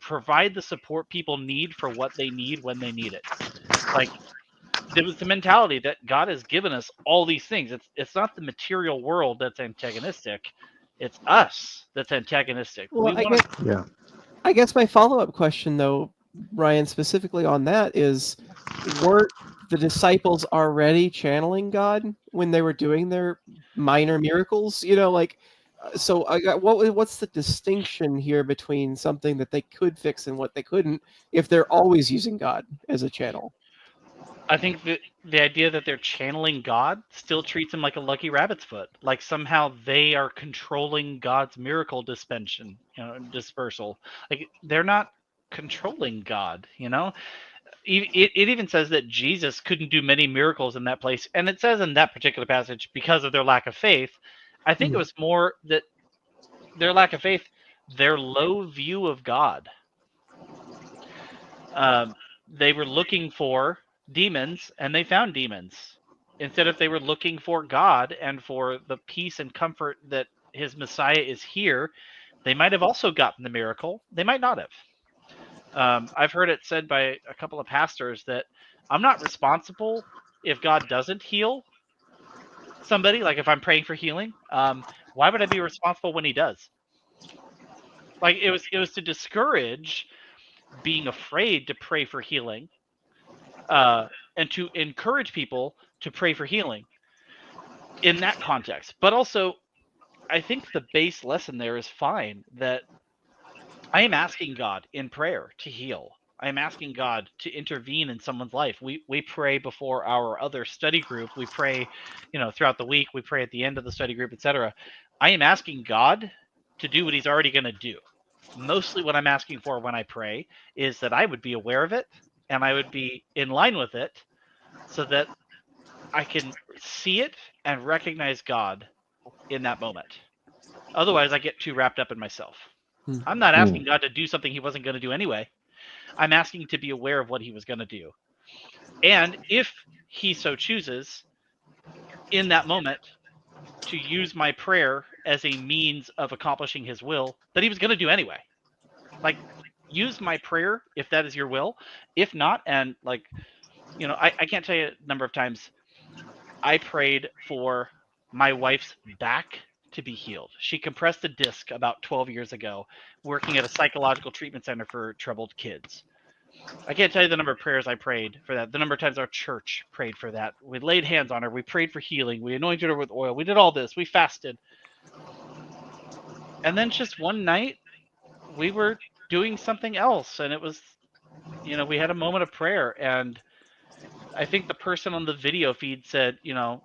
provide the support people need for what they need when they need it. Like, there was the mentality that God has given us all these things. It's not the material world that's antagonistic. It's us that's antagonistic. Well, Yeah. I guess my follow-up question, though, Ryan, specifically on that is, weren't the disciples already channeling God when they were doing their minor miracles? So I got what's the distinction here between something that they could fix and what they couldn't if they're always using God as a channel? I think that the idea that they're channeling God still treats them like a lucky rabbit's foot. Like, somehow they are controlling God's miracle dispersal. Like, they're not controlling God. It even says that Jesus couldn't do many miracles in that place, and it says in that particular passage because of their lack of faith. I think it was more that their lack of faith, their low view of God. They were looking for demons, and they found demons. Instead, if they were looking for God and for the peace and comfort that his Messiah is here, they might have also gotten the miracle. They might not have. I've heard it said by a couple of pastors that I'm not responsible if God doesn't heal somebody. Like, if I'm praying for healing, why would I be responsible when he does? Like, it was to discourage being afraid to pray for healing, and to encourage people to pray for healing in that context. But also, I think the base lesson there is fine, that I am asking God in prayer to heal. I am asking God to intervene in someone's life. We pray before our other study group. We pray, throughout the week. We pray at the end of the study group, etc. I am asking God to do what he's already going to do. Mostly what I'm asking for when I pray is that I would be aware of it and I would be in line with it, so that I can see it and recognize God in that moment. Otherwise, I get too wrapped up in myself. I'm not asking God to do something he wasn't going to do anyway. I'm asking to be aware of what he was going to do. And if he so chooses, in that moment, to use my prayer as a means of accomplishing his will that he was going to do anyway. Like, use my prayer if that is your will. If not, and I can't tell you a number of times I prayed for my wife's back to be healed. She compressed a disc about 12 years ago, working at a psychological treatment center for troubled kids. I can't tell you the number of prayers I prayed for that, the number of times our church prayed for that. We laid hands on her. We prayed for healing. We anointed her with oil. We did all this. We fasted. And then just one night, we were doing something else. And it was, we had a moment of prayer. And I think the person on the video feed said,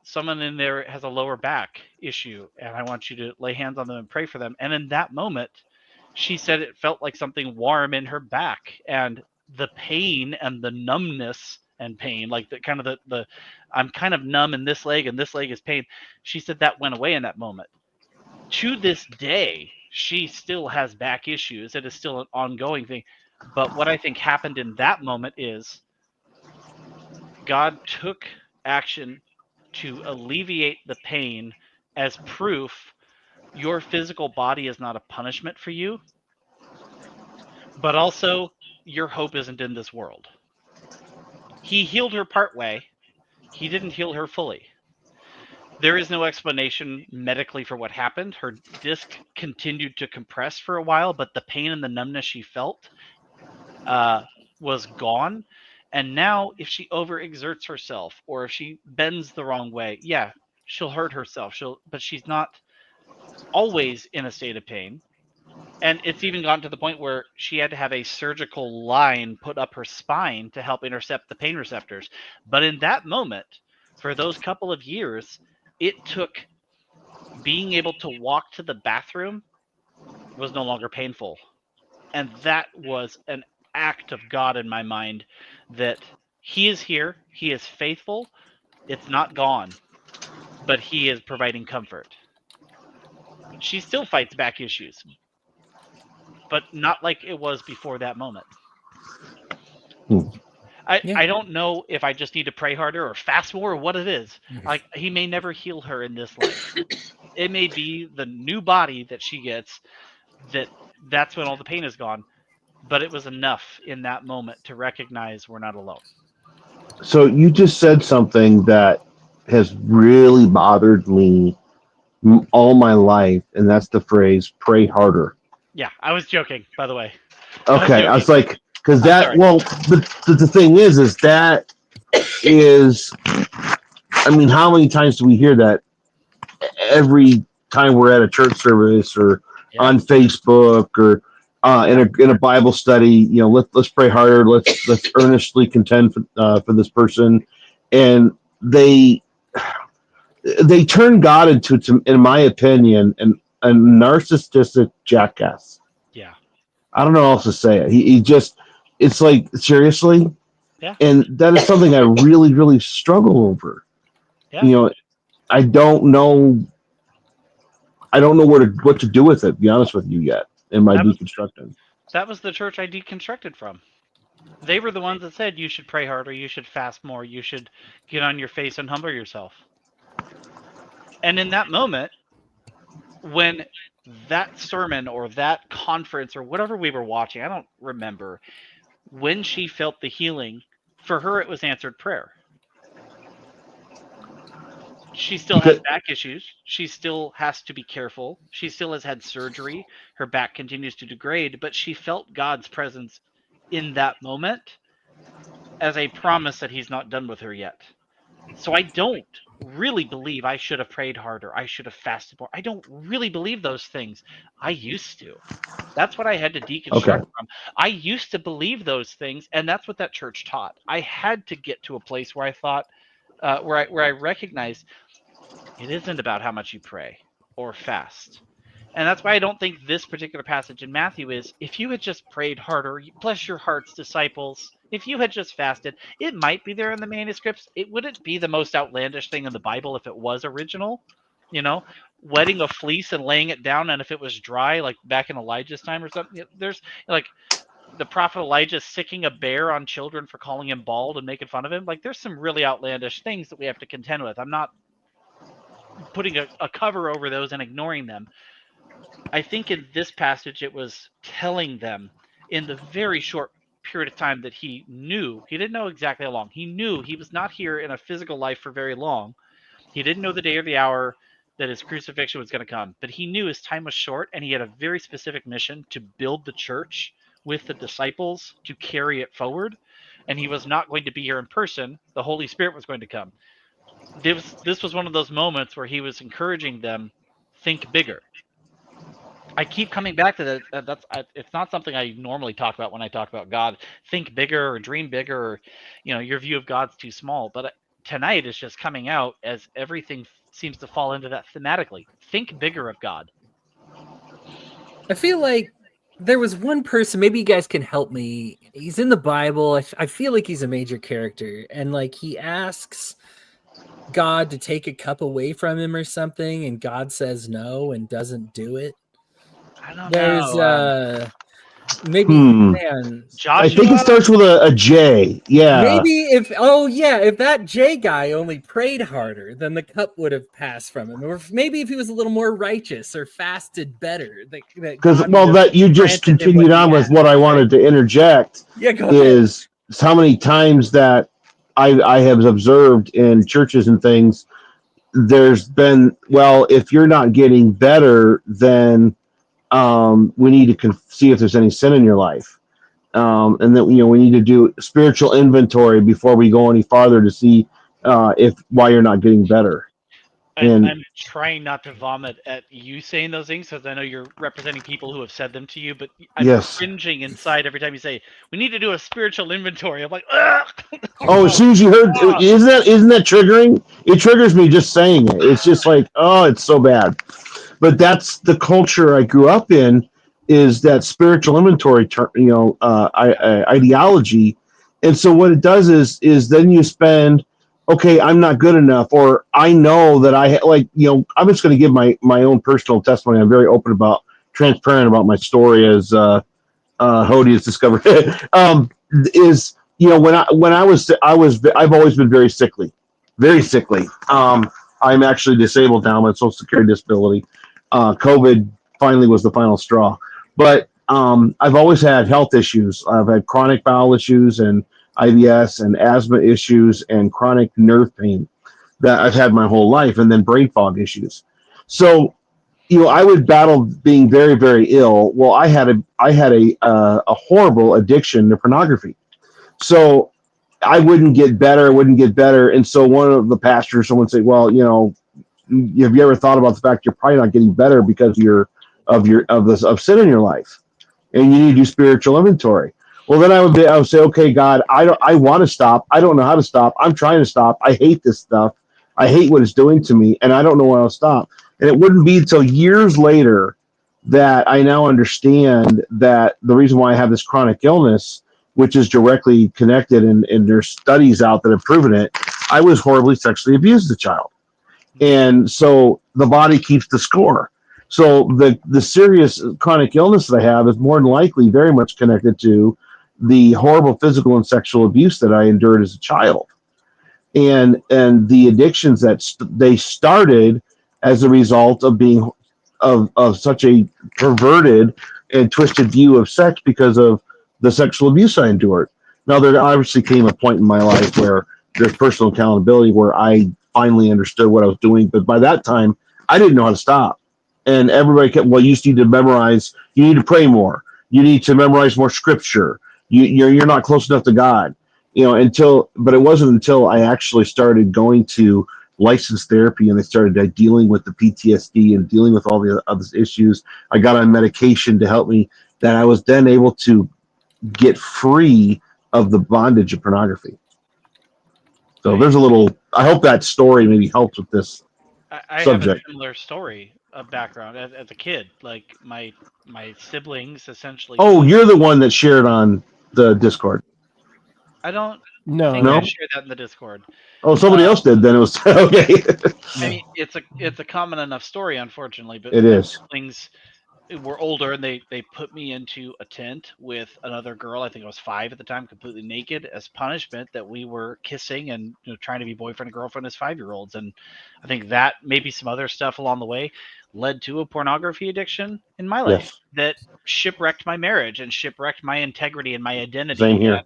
someone in there has a lower back issue, and I want you to lay hands on them and pray for them. And in that moment, she said it felt like something warm in her back, and the pain and the numbness and pain, like the kind of the I'm kind of numb in this leg and this leg is pain. She said that went away in that moment. To this day, she still has back issues. It is still an ongoing thing. But what I think happened in that moment is God took action to alleviate the pain as proof your physical body is not a punishment for you, but also your hope isn't in this world. He healed her part way. He didn't heal her fully. There is no explanation medically for what happened. Her disc continued to compress for a while, but the pain and the numbness she felt was gone. And now, if she overexerts herself or if she bends the wrong way, yeah, she'll hurt herself. But she's not always in a state of pain. And it's even gotten to the point where she had to have a surgical line put up her spine to help intercept the pain receptors. But in that moment, for those couple of years, it took being able to walk to the bathroom was no longer painful. And that was an act of God in my mind, that he is here, he is faithful, it's not gone, but he is providing comfort. She still fights back issues, but not like it was before that moment. I don't know if I just need to pray harder or fast more or what it is. Like, he may never heal her in this life. It may be the new body that she gets, that's when all the pain is gone. But it was enough in that moment to recognize we're not alone. So you just said something that has really bothered me all my life, and that's the phrase "pray harder." Yeah, I was joking, by the way. Okay, I was like, because that. Well, the thing is that is. I mean, how many times do we hear that every time we're at a church service or on Facebook or in a Bible study? You know, let's pray harder. Let's earnestly contend for this person, and they turn God into, in my opinion, a narcissistic jackass. Yeah. I don't know how else to say it. He just, it's like, seriously? Yeah. And that is something I really, really struggle over. Yeah. You know, I don't know what to do with it, to be honest with you, yet in my deconstructing. That was the church I deconstructed from. They were the ones that said you should pray harder, you should fast more, you should get on your face and humble yourself. And in that moment, when that sermon or that conference or whatever we were watching, I don't remember, when she felt the healing, for her it was answered prayer. She still has back issues. She still has to be careful. She still has had surgery. Her back continues to degrade, but she felt God's presence in that moment as a promise that he's not done with her yet. So I don't really believe I should have prayed harder. I should have fasted more. I don't really believe those things. I used to. That's what I had to deconstruct from. I used to believe those things, and that's what that church taught. I had to get to a place where I thought, where I recognized it isn't about how much you pray or fast. And that's why I don't think this particular passage in Matthew is, if you had just prayed harder, bless your hearts, disciples, if you had just fasted, it might be there in the manuscripts. It wouldn't be the most outlandish thing in the Bible if it was original, wetting a fleece and laying it down. And if it was dry, like back in Elijah's time or something, there's like the prophet Elijah sicking a bear on children for calling him bald and making fun of him. Like, there's some really outlandish things that we have to contend with. I'm not putting a cover over those and ignoring them. I think in this passage, it was telling them in the very short period of time that he knew, he didn't know exactly how long. He knew he was not here in a physical life for very long. He didn't know the day or the hour that his crucifixion was going to come, but he knew his time was short, and he had a very specific mission to build the church with the disciples to carry it forward. And he was not going to be here in person. The Holy Spirit was going to come. This was one of those moments where he was encouraging them, think bigger. I keep coming back to that. It's not something I normally talk about when I talk about God. Think bigger or dream bigger, or your view of God's too small. But tonight is just coming out as everything seems to fall into that thematically. Think bigger of God. I feel like there was one person, maybe you guys can help me. He's in the Bible. I feel like he's a major character. And like he asks God to take a cup away from him or something, and God says no and doesn't do it. I don't There's know. maybe Hmm. man. I think it Joshua. starts with a J. Yeah. Maybe if that J guy only prayed harder, then the cup would have passed from him. Or maybe if he was a little more righteous or fasted better, that Because God would have that you just granted him what continued he on with asked. what I Right. wanted to interject Yeah, go ahead. is how many times that I have observed in churches and things. There's been, well, if you're not getting better, then we need to see if there's any sin in your life, and that we need to do spiritual inventory before we go any farther to see if why you're not getting better. And I'm trying not to vomit at you saying those things because I know you're representing people who have said them to you, but I'm yes. cringing inside every time you say we need to do a spiritual inventory. I'm like, ugh! Oh, as soon as you heard, Ah! isn't that triggering? It triggers me just saying it. It's just like, oh, it's so bad. But that's the culture I grew up in. Is that spiritual inventory, ideology? And so what it does is then you spend, okay, I'm not good enough, or I know that I'm just going to give my own personal testimony. I'm very open about, transparent about my story, as Hody has discovered. Is when I've always been very sickly, very sickly. I'm actually disabled now. I'm on Social Security disability. COVID finally was the final straw, but I've always had health issues. I've had chronic bowel issues and IBS and asthma issues and chronic nerve pain that I've had my whole life, and then brain fog issues. So I would battle being very, very ill. Well, I had a horrible addiction to pornography. So I wouldn't get better. And so one of the pastors, someone said, well, have you ever thought about the fact you're probably not getting better because of sin in your life, and you need to do spiritual inventory? Well, then I would say, okay, God, I want to stop. I don't know how to stop. I'm trying to stop. I hate this stuff. I hate what it's doing to me, and I don't know when I'll stop. And it wouldn't be until years later that I now understand that the reason why I have this chronic illness, which is directly connected, and there's studies out that have proven it, I was horribly sexually abused as a child. And so the body keeps the score. So the serious chronic illness that I have is more than likely very much connected to the horrible physical and sexual abuse that I endured as a child, and the addictions that they started as a result of being of such a perverted and twisted view of sex because of the sexual abuse I endured. Now, there obviously came a point in my life where there's personal accountability, where I finally understood what I was doing. But by that time, I didn't know how to stop. And everybody kept, well, you need to memorize, you need to pray more, you need to memorize more scripture, you're not close enough to God. But it wasn't until I actually started going to licensed therapy, and I started dealing with the PTSD and dealing with all the other issues. I got on medication to help me, that I was then able to get free of the bondage of pornography. So there's a little, I hope that story maybe helps with this I have a subject. similar story, a background as a kid. Like my siblings essentially. Oh, you're the one that shared on the Discord. I don't think No? I No. shared that in the Discord. Oh, somebody else did. Then it was okay. I mean, it's a common enough story, unfortunately. But It my is. siblings were older, and they put me into a tent with another girl. I think I was 5 at the time, completely naked, as punishment that we were kissing and trying to be boyfriend and girlfriend as 5-year-olds. And I think that, maybe some other stuff along the way, led to a pornography addiction in my life Yes. that shipwrecked my marriage and shipwrecked my integrity and my identity. Same here.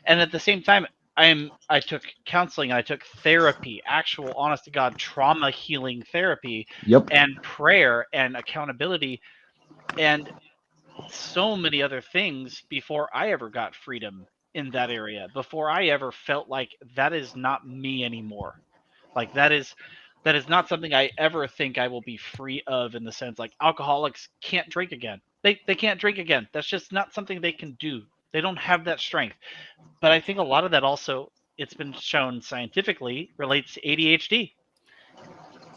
And at the same time, I took counseling, I took therapy, actual honest to God trauma healing therapy, Yep. and prayer and accountability and so many other things before I ever got freedom in that area, before I ever felt like that is not me anymore. Like that is That is not something I ever think I will be free of, in the sense like alcoholics can't drink again. They can't drink again. That's just not something they can do. They don't have that strength. But I think a lot of that also, it's been shown scientifically, relates to ADHD.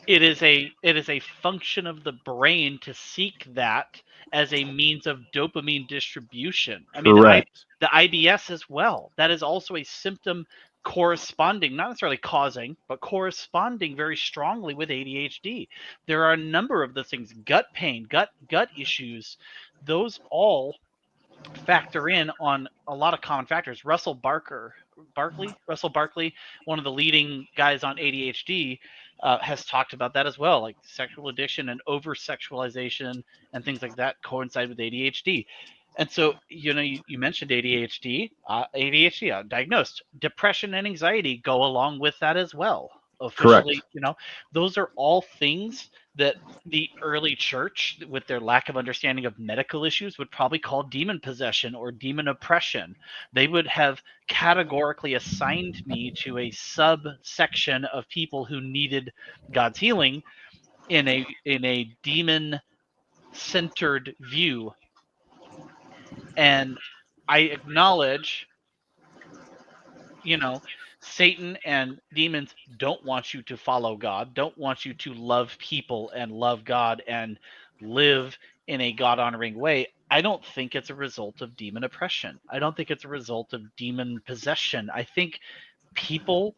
It is a function of the brain to seek that as a means of dopamine distribution. I mean, Correct. the IBS as well. That is also a symptom corresponding, not necessarily causing, but corresponding very strongly with ADHD. There are a number of the things, gut pain, gut issues, those all factor in on a lot of common factors. Russell Barkley, one of the leading guys on ADHD, has talked about that as well, like sexual addiction and over sexualization and things like that coincide with ADHD. And so, you mentioned ADHD diagnosed. Depression and anxiety go along with that as well. Correct. Officially, those are all things that the early church, with their lack of understanding of medical issues, would probably call demon possession or demon oppression. They would have categorically assigned me to a subsection of people who needed God's healing in a demon centered view. And I acknowledge, Satan and demons don't want you to follow God, don't want you to love people and love God and live in a God honoring way. I don't think it's a result of demon oppression. I don't think it's a result of demon possession. I think people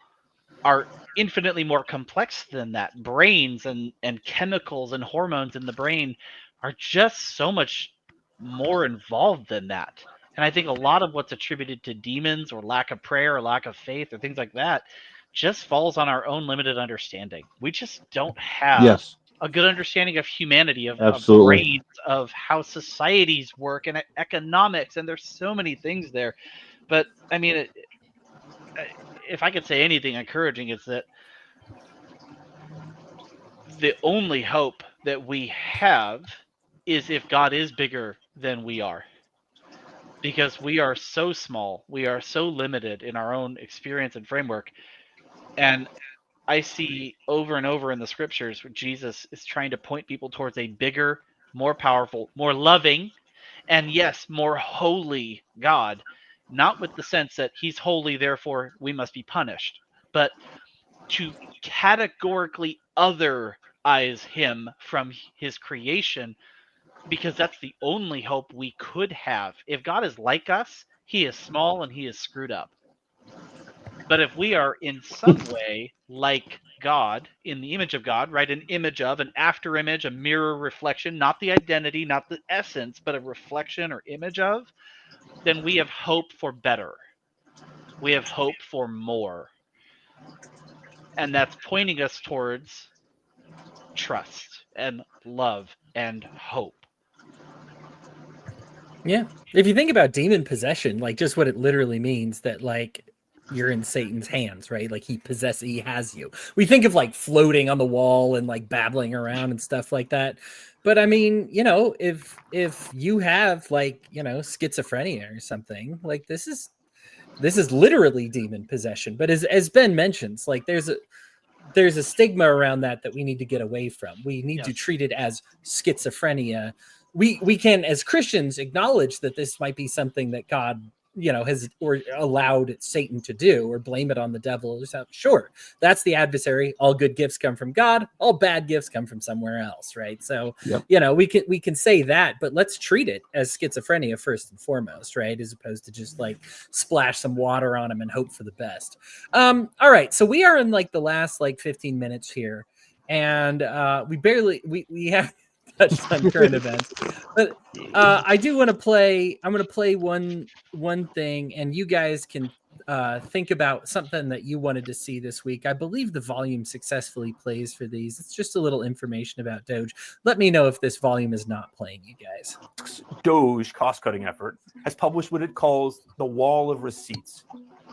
are infinitely more complex than that. Brains and chemicals and hormones in the brain are just so much more involved than that. And I think a lot of what's attributed to demons or lack of prayer or lack of faith or things like that just falls on our own limited understanding. We just don't have Yes. a good understanding of humanity, of Absolutely. brains, of how societies work and economics. And there's so many things there. But I mean, if I could say anything encouraging, it's that the only hope that we have is if God is bigger than we are. Because we are so small, we are so limited in our own experience and framework. And I see over and over in the scriptures where Jesus is trying to point people towards a bigger, more powerful, more loving, and yes, more holy God. Not with the sense that he's holy, therefore we must be punished, but to categorically otherize him from his creation, because that's the only hope we could have. If God is like us, he is small and he is screwed up. But if we are in some way like God, in the image of God, right? An image of, an after image, a mirror reflection, not the identity, not the essence, but a reflection or image of, then we have hope for better. We have hope for more. And that's pointing us towards trust and love and hope. Yeah. If you think about demon possession, like just what it literally means, that like you're in Satan's hands, right? Like he has you. We think of like floating on the wall and like babbling around and stuff like that. But I mean, if you have like, schizophrenia or something, like this is literally demon possession. But as Ben mentions, like there's a stigma around that we need to get away from. We need to treat it as schizophrenia. We can, as Christians, acknowledge that this might be something that God, has or allowed Satan to do, or blame it on the devil or something. Sure, that's the adversary. All good gifts come from God. All bad gifts come from somewhere else, right? So, Yep. We can say that, but let's treat it as schizophrenia first and foremost, right? As opposed to just like splash some water on him and hope for the best. All right, so we are in like the last like 15 minutes here, and we have touched on current events, but I do want to play. I'm going to play one thing, and you guys can think about something that you wanted to see this week. I believe the volume successfully plays for these. It's just a little information about Doge. Let me know if this volume is not playing, you guys. Doge cost-cutting effort has published what it calls the wall of receipts.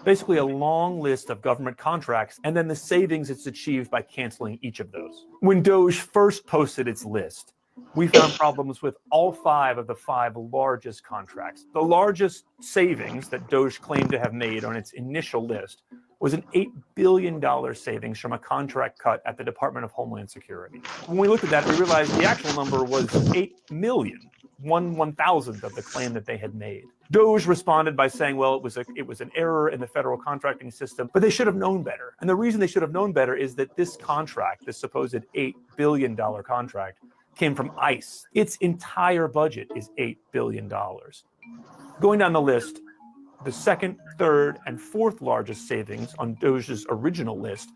Basically a long list of government contracts and then the savings it's achieved by canceling each of those. When Doge first posted its list, we found problems with all 5 of the 5 largest contracts. The largest savings that Doge claimed to have made on its initial list was an $8 billion savings from a contract cut at the Department of Homeland Security. When we looked at that, we realized the actual number was 8 million, 1/1000th of the claim that they had made. DOJ responded by saying, well, it was an error in the federal contracting system, but they should have known better. And the reason they should have known better is that this contract, this supposed $8 billion contract, came from ICE. Its entire budget is $8 billion. Going down the list, the second, third, and fourth largest savings on DOJ's original list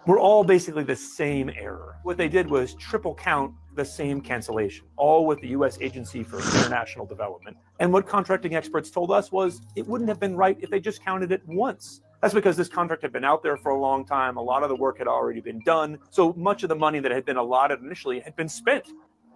were all basically the same error. What they did was triple count the same cancellation, all with the U.S. Agency for International Development. And what contracting experts told us was it wouldn't have been right if they just counted it once. That's because this contract had been out there for a long time. A lot of the work had already been done. So much of the money that had been allotted initially had been spent.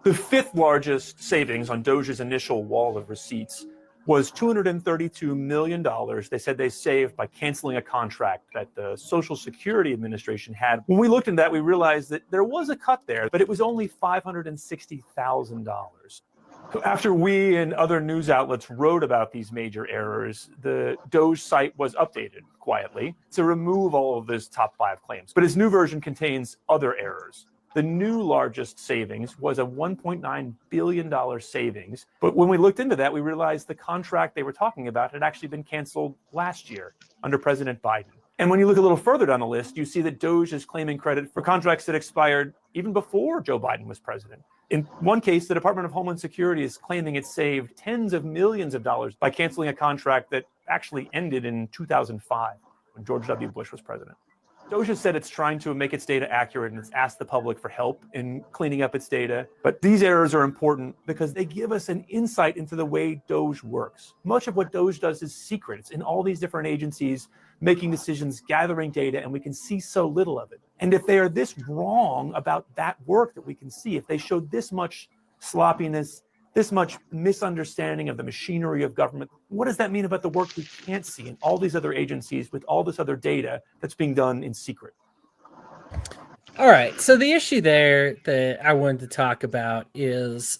The fifth largest savings on DOJ's initial wall of receipts was $232 million. They said they saved by canceling a contract that the Social Security Administration had. When we looked into that, we realized that there was a cut there, but it was only $560,000. After we and other news outlets wrote about these major errors, the DOJ site was updated quietly to remove all of those top 5 claims. But its new version contains other errors. The new largest savings was a $1.9 billion savings. But when we looked into that, we realized the contract they were talking about had actually been canceled last year under President Biden. And when you look a little further down the list, you see that DOJ is claiming credit for contracts that expired even before Joe Biden was president. In one case, the Department of Homeland Security is claiming it saved tens of millions of dollars by canceling a contract that actually ended in 2005 when George W. Bush was president. DOJ has said it's trying to make its data accurate and it's asked the public for help in cleaning up its data. But these errors are important because they give us an insight into the way DOJ works. Much of what DOJ does is secret. It's in all these different agencies making decisions, gathering data, and we can see so little of it. And if they are this wrong about that work that we can see, if they show this much sloppiness, this much misunderstanding of the machinery of government, what does that mean about the work we can't see in all these other agencies with all this other data that's being done in secret? All right. So the issue there that I wanted to talk about is,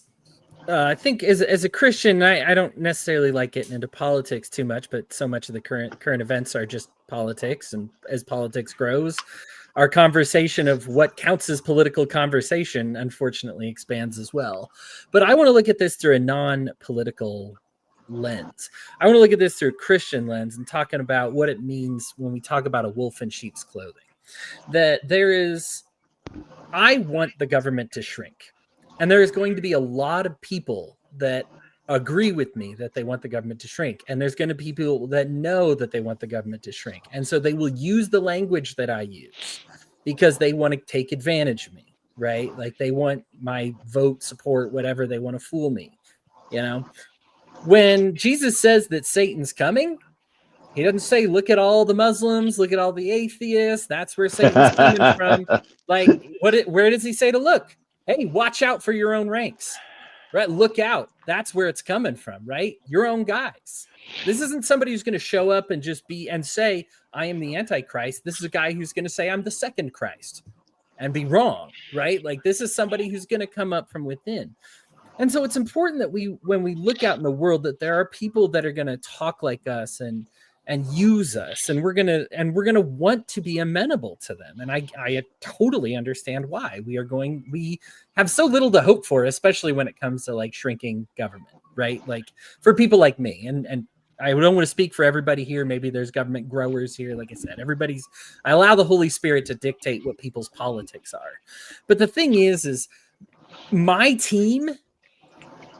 I think as a Christian, I don't necessarily like getting into politics too much, but so much of the current events are just politics. And as politics grows, our conversation of what counts as political conversation, unfortunately, expands as well. But I want to look at this through a non-political lens. I want to look at this through a Christian lens and talking about what it means when we talk about a wolf in sheep's clothing. That I want the government to shrink. And there is going to be a lot of people that agree with me that they want the government to shrink. And there's going to be people that know that they want the government to shrink. And so they will use the language that I use because they want to take advantage of me, right? Like they want my vote, support, whatever. They want to fool me, you know? When Jesus says that Satan's coming, he doesn't say, look at all the Muslims, look at all the atheists. That's where Satan's coming from. Like, where does he say to look? Hey, watch out for your own ranks, right? Look out. That's where it's coming from, right? Your own guys. This isn't somebody who's going to show up and just say, I am the Antichrist. This is a guy who's going to say, I'm the second Christ and be wrong, right? Like this is somebody who's going to come up from within. And so it's important that when we look out in the world, that there are people that are going to talk like us and use us, and we're gonna want to be amenable to them. And I totally understand why we have so little to hope for, especially when it comes to like shrinking government, right? Like for people like me, and I don't want to speak for everybody here. Maybe there's government growers here. Like I said, I allow the Holy Spirit to dictate what people's politics are. But the thing is my team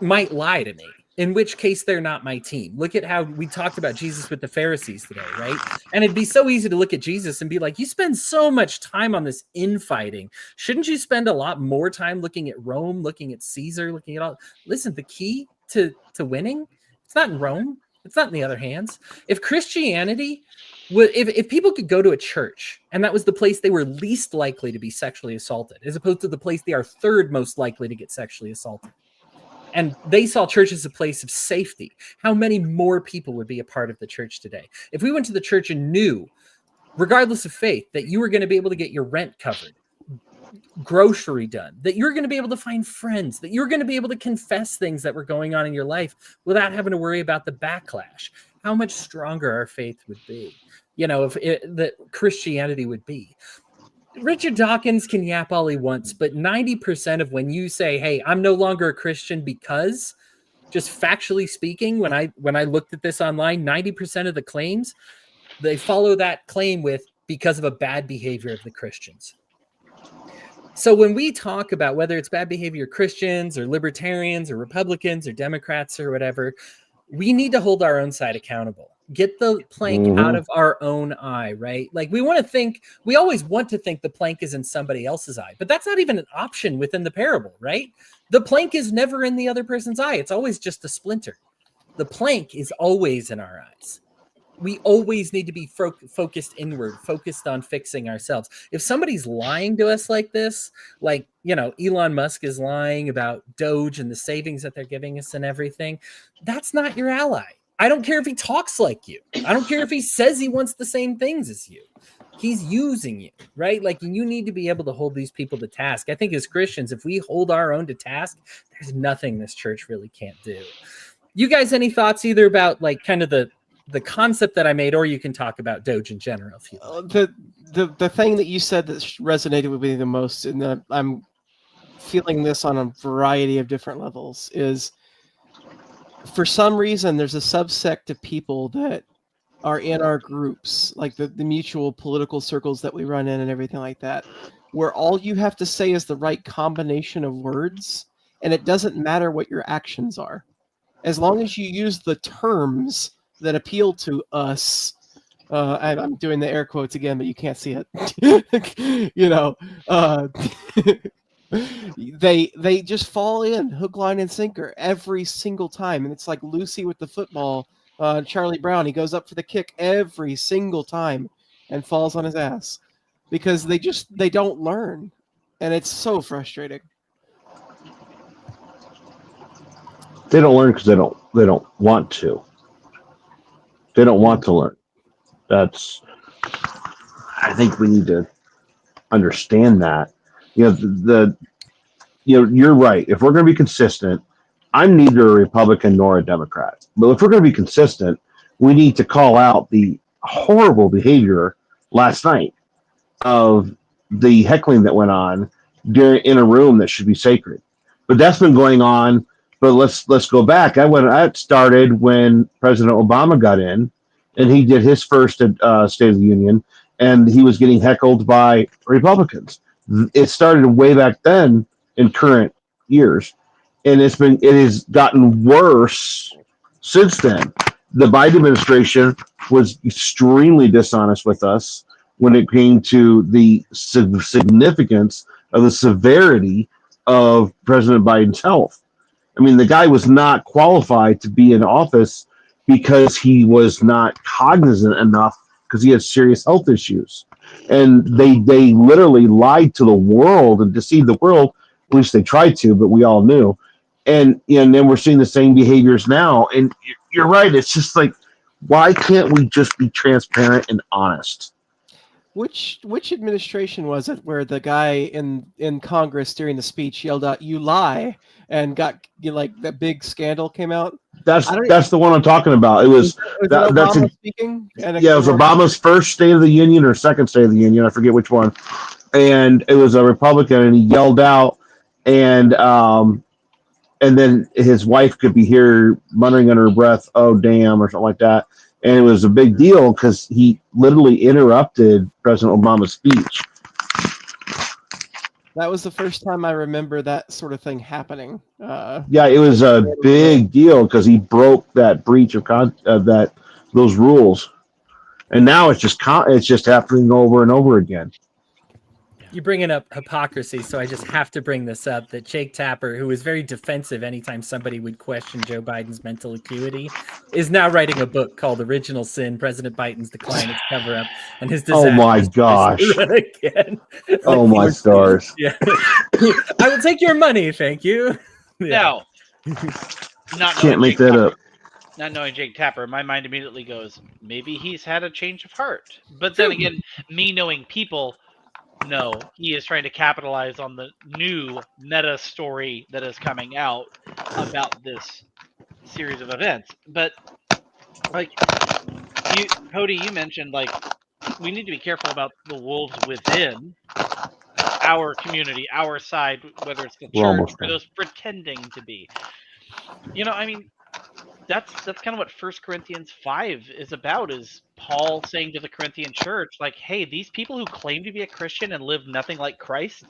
might lie to me, in which case they're not my team. Look at how we talked about Jesus with the Pharisees today, right? And it'd be so easy to look at Jesus and be like, you spend so much time on this infighting. Shouldn't you spend a lot more time looking at Rome, looking at Caesar, looking at all? Listen, the key to winning, it's not in Rome. It's not in the other hands. If Christianity, if people could go to a church and that was the place they were least likely to be sexually assaulted, as opposed to the place they are third most likely to get sexually assaulted, and they saw church as a place of safety, how many more people would be a part of the church today? If we went to the church and knew, regardless of faith, that you were going to be able to get your rent covered, grocery done, that you're going to be able to find friends, that you're going to be able to confess things that were going on in your life without having to worry about the backlash. how much stronger our faith would be. If that Christianity would be. Richard Dawkins can yap all he wants, but 90% of when you say, "Hey, I'm no longer a Christian because," just factually speaking, when I looked at this online, 90% of the claims, they follow that claim with because of a bad behavior of the Christians. So when we talk about whether it's bad behavior Christians or libertarians or Republicans or Democrats or whatever, we need to hold our own side accountable. Get the plank out of our own eye, right? Like we always want to think the plank is in somebody else's eye, but that's not even an option within the parable, right? The plank is never in the other person's eye. It's always just a splinter. The plank is always in our eyes. We always need to be focused inward, focused on fixing ourselves. If somebody's lying to us like this, like, Elon Musk is lying about Doge and the savings that they're giving us and everything, that's not your ally. I don't care if he talks like you. I don't care if he says he wants the same things as you. He's using you, right? Like, you need to be able to hold these people to task. I think as Christians, if we hold our own to task, there's nothing this church really can't do. You guys, any thoughts either about like kind of the concept that I made, or you can talk about Doge in general if you like. The thing that you said that resonated with me the most, and I'm feeling this on a variety of different levels, is for some reason there's a subsect of people that are in our groups, like the mutual political circles that we run in and everything like that, where all you have to say is the right combination of words, and it doesn't matter what your actions are. As long as you use the terms that appeal to us, I'm doing the air quotes again, but you can't see it. They just fall in hook, line, and sinker every single time, and it's like Lucy with the football. Charlie Brown, he goes up for the kick every single time and falls on his ass because they don't learn, and it's so frustrating. They don't learn because they don't want to. They don't want to learn. I think we need to understand that. You're right. If we're going to be consistent, I'm neither a Republican nor a Democrat. But if we're going to be consistent, we need to call out the horrible behavior last night of the heckling that went on in a room that should be sacred. But that's been going on. But let's go back. That started when President Obama got in, and he did his first State of the Union, and he was getting heckled by Republicans. It started way back then in current years, and it has gotten worse since then. The Biden administration was extremely dishonest with us when it came to the significance of the severity of President Biden's health. I mean, the guy was not qualified to be in office because he was not cognizant enough because he had serious health issues. And they literally lied to the world and deceived the world. At least they tried to, but we all knew. And then we're seeing the same behaviors now. And you're right. It's just like, why can't we just be transparent and honest? Which administration was it where the guy in Congress during the speech yelled out, "You lie," and got that big scandal came out? That's the one I'm talking about. It was Obama speaking. It was Obama's first State of the Union or second State of the Union. I forget which one. And it was a Republican, and he yelled out, and then his wife could be heard muttering under her breath, "Oh damn," or something like that. And it was a big deal because he literally interrupted President Obama's speech. That was the first time I remember that sort of thing happening. Yeah, it was a big deal because he broke that breach of those rules, and now it's just happening over and over again. You're bringing up hypocrisy, so I just have to bring this up, that Jake Tapper, who was very defensive anytime somebody would question Joe Biden's mental acuity, is now writing a book called Original Sin, President Biden's Decline, Its Cover-Up, and His Disaster. Oh my gosh. Again. Oh my stars. Yeah. I will take your money, thank you. Yeah. No. Can't make that up. Not knowing Jake Tapper, my mind immediately goes, maybe he's had a change of heart. But then again, me knowing people, no, he is trying to capitalize on the new meta story that is coming out about this series of events. But like Cody, you mentioned like we need to be careful about the wolves within our community, our side, whether it's the We're church almost or done. those pretending to be. I mean, that's kind of what 1 Corinthians 5 is about, is Paul saying to the Corinthian church, like, hey, these people who claim to be a Christian and live nothing like Christ,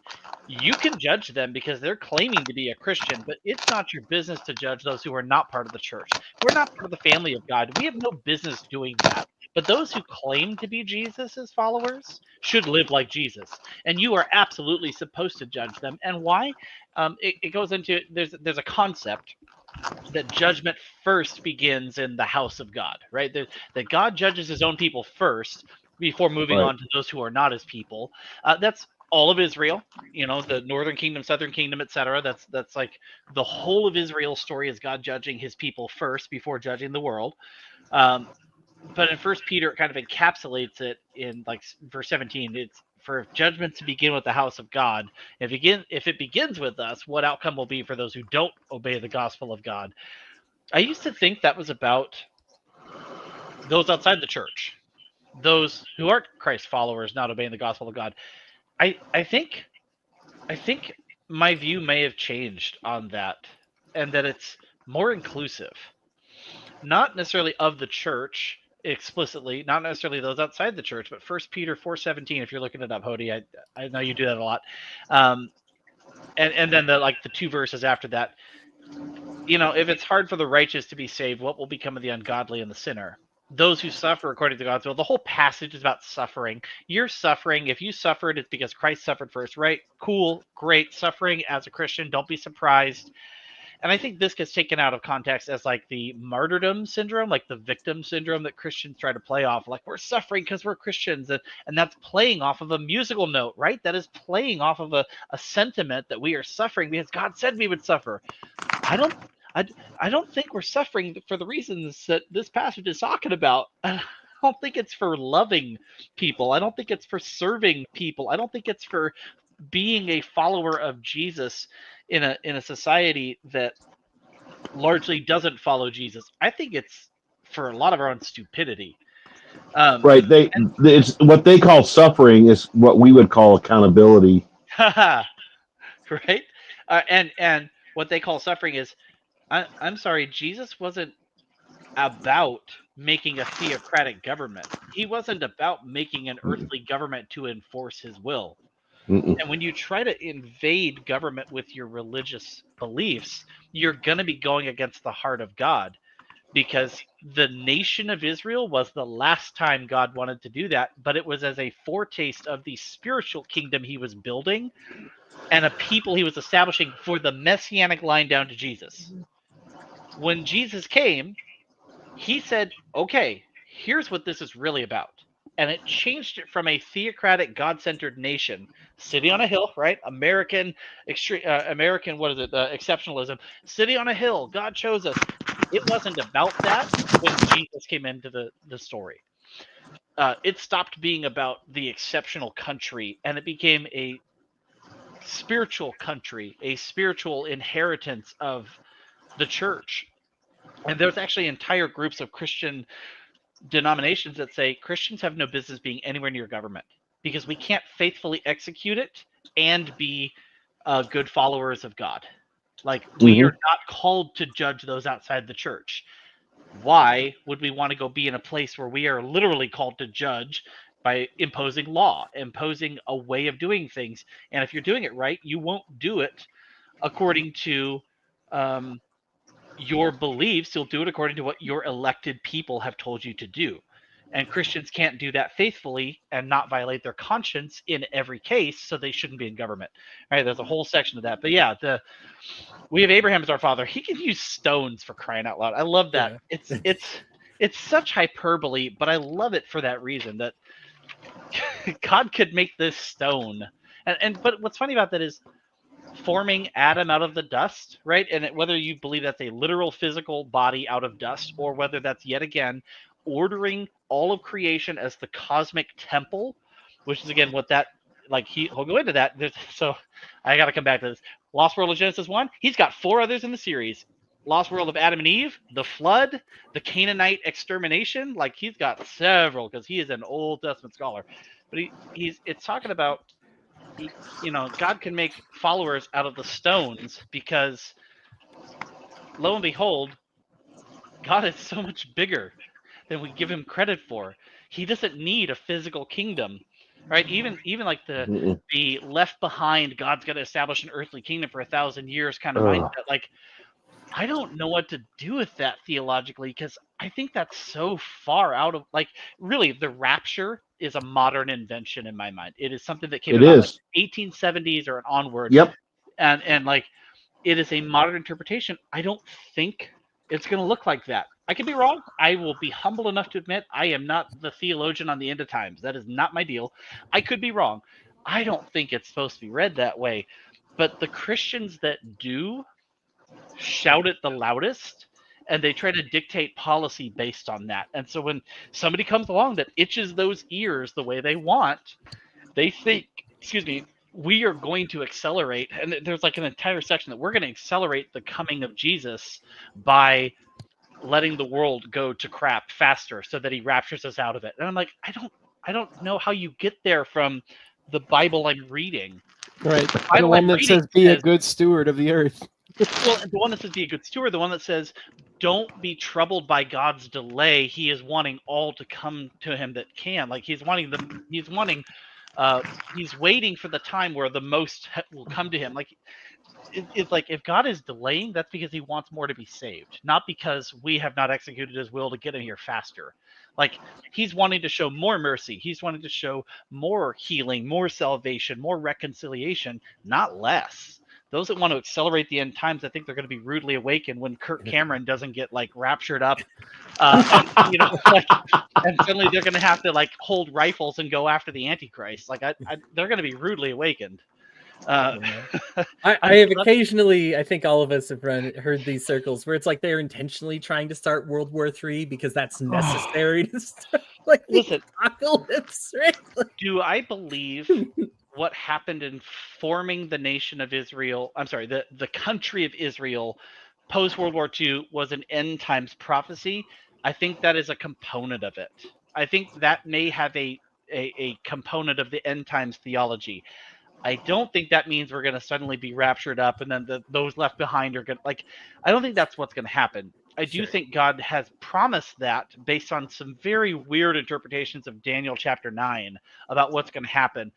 you can judge them because they're claiming to be a Christian, but it's not your business to judge those who are not part of the church. We're not part of the family of God. We have no business doing that. But those who claim to be Jesus's followers should live like Jesus, and you are absolutely supposed to judge them. And why? It goes into there's a concept that judgment first begins in the house of God, right? That God judges his own people first before moving Right. on to those who are not his people. That's all of Israel, the northern kingdom, southern kingdom, etc. That's like the whole of Israel's story is God judging his people first before judging the world. But in First Peter, it kind of encapsulates it in like verse 17. It's for judgment to begin with the house of God. If it begins with us, what outcome will be for those who don't obey the gospel of God? I used to think that was about those outside the church, those who aren't Christ followers not obeying the gospel of God. I think my view may have changed on that, and that it's more inclusive, not necessarily of the church explicitly, not necessarily those outside the church, but First Peter 4:17. If you're looking it up, Hody, I know you do that a lot, and then the 2 verses after that. If it's hard for the righteous to be saved, what will become of the ungodly and the sinner? Those who suffer according to God's will. The whole passage is about suffering. You're suffering. If you suffered, it's because Christ suffered first, right? Cool, great. Suffering as a Christian, don't be surprised. And I think this gets taken out of context as like the martyrdom syndrome, like the victim syndrome that Christians try to play off. Like, we're suffering because we're Christians. And that's playing off of a musical note, right? That is playing off of a sentiment that we are suffering because God said we would suffer. I don't I don't think we're suffering for the reasons that this passage is talking about. I don't think it's for loving people. I don't think it's for serving people. I don't think it's for being a follower of Jesus in a society that largely doesn't follow Jesus. I think it's for a lot of our own stupidity. Right. It's what they call suffering is what we would call accountability. Right? And what they call suffering is, I'm sorry, Jesus wasn't about making a theocratic government. He wasn't about making an earthly government to enforce his will. Mm-mm. And when you try to invade government with your religious beliefs, you're going to be going against the heart of God, because the nation of Israel was the last time God wanted to do that, but it was as a foretaste of the spiritual kingdom he was building and a people he was establishing for the messianic line down to Jesus. When Jesus came, he said, okay, here's what this is really about. And it changed it from a theocratic, God-centered nation, city on a hill, right? American, what is it? Exceptionalism, city on a hill. God chose us. It wasn't about that when Jesus came into the story. It stopped being about the exceptional country, and it became a spiritual country, a spiritual inheritance of the church. And there's actually entire groups of Christian denominations that say Christians have no business being anywhere near government because we can't faithfully execute it and be good followers of God. Like, we are not called to judge those outside the church. Why would we want to go be in a place where we are literally called to judge by imposing law, imposing a way of doing things? And if you're doing it right, you won't do it according to your beliefs. You'll do it according to what your elected people have told you to do. And Christians can't do that faithfully and not violate their conscience in every case, so they shouldn't be in government. Right? There's a whole section of that. But yeah, we have Abraham as our father. He can use stones, for crying out loud. I love that. Yeah. It's such hyperbole, but I love it for that reason, that God could make this stone. But what's funny about that is forming Adam out of the dust, right? And whether you believe that's a literal physical body out of dust, or whether that's yet again ordering all of creation as the cosmic temple, which is again what that, like, he'll go into that. So I got to come back to this. Lost World of Genesis 1. He's got 4 others in the series. Lost World of Adam and Eve, the flood, the Canaanite extermination. Like, he's got several because he is an Old Testament scholar. But it's talking about, God can make followers out of the stones because, lo and behold, God is so much bigger than we give him credit for. He doesn't need a physical kingdom, right? Even like Mm-mm. the left behind, God's going to establish an earthly kingdom for 1,000 years kind of Ugh. mindset. Like, I don't know what to do with that theologically, because I think that's so far out of, like, really, the rapture is a modern invention in my mind. It is something that came It about like is. 1870s or onward, Yep. and like, it is a modern interpretation. I don't think it's going to look like that. I could be wrong. I will be humble enough to admit I am not the theologian on the end of times. That is not my deal. I could be wrong. I don't think it's supposed to be read that way. But the Christians that do shout it the loudest, and they try to dictate policy based on that. And so when somebody comes along that itches those ears the way they want, they think, we are going to accelerate. And there's like an entire section that we're going to accelerate the coming of Jesus by letting the world go to crap faster so that he raptures us out of it. And I'm like, I don't know how you get there from the Bible I'm reading. Right. The The Bible one I'm that reading says, "Be a says, good steward of the earth." well, the one that says be a good steward, the one that says don't be troubled by God's delay. He is wanting all to come to him that can. Like, he's waiting for the time where the most will come to him. Like, it's like, if God is delaying, that's because he wants more to be saved, not because we have not executed his will to get him here faster. Like, he's wanting to show more mercy. He's wanting to show more healing, more salvation, more reconciliation, not less. Those that want to accelerate the end times, I think they're going to be rudely awakened when Kirk Cameron doesn't get like raptured up, and and suddenly they're going to have to like hold rifles and go after the Antichrist. Like, they're going to be rudely awakened. I have occasionally, I think all of us have heard these circles where it's like they're intentionally trying to start World War III because that's necessary to start, like, Listen, apocalypse, right? do I believe what happened in forming the nation of Israel, the country of Israel post World War II was an end times prophecy? I think that is a component of it. I think that may have a component of the end times theology. I don't think that means we're going to suddenly be raptured up and then those left behind are going to, like, I don't think that's what's going to happen. I do think God has promised that based on some very weird interpretations of Daniel chapter 9 about what's going to happen,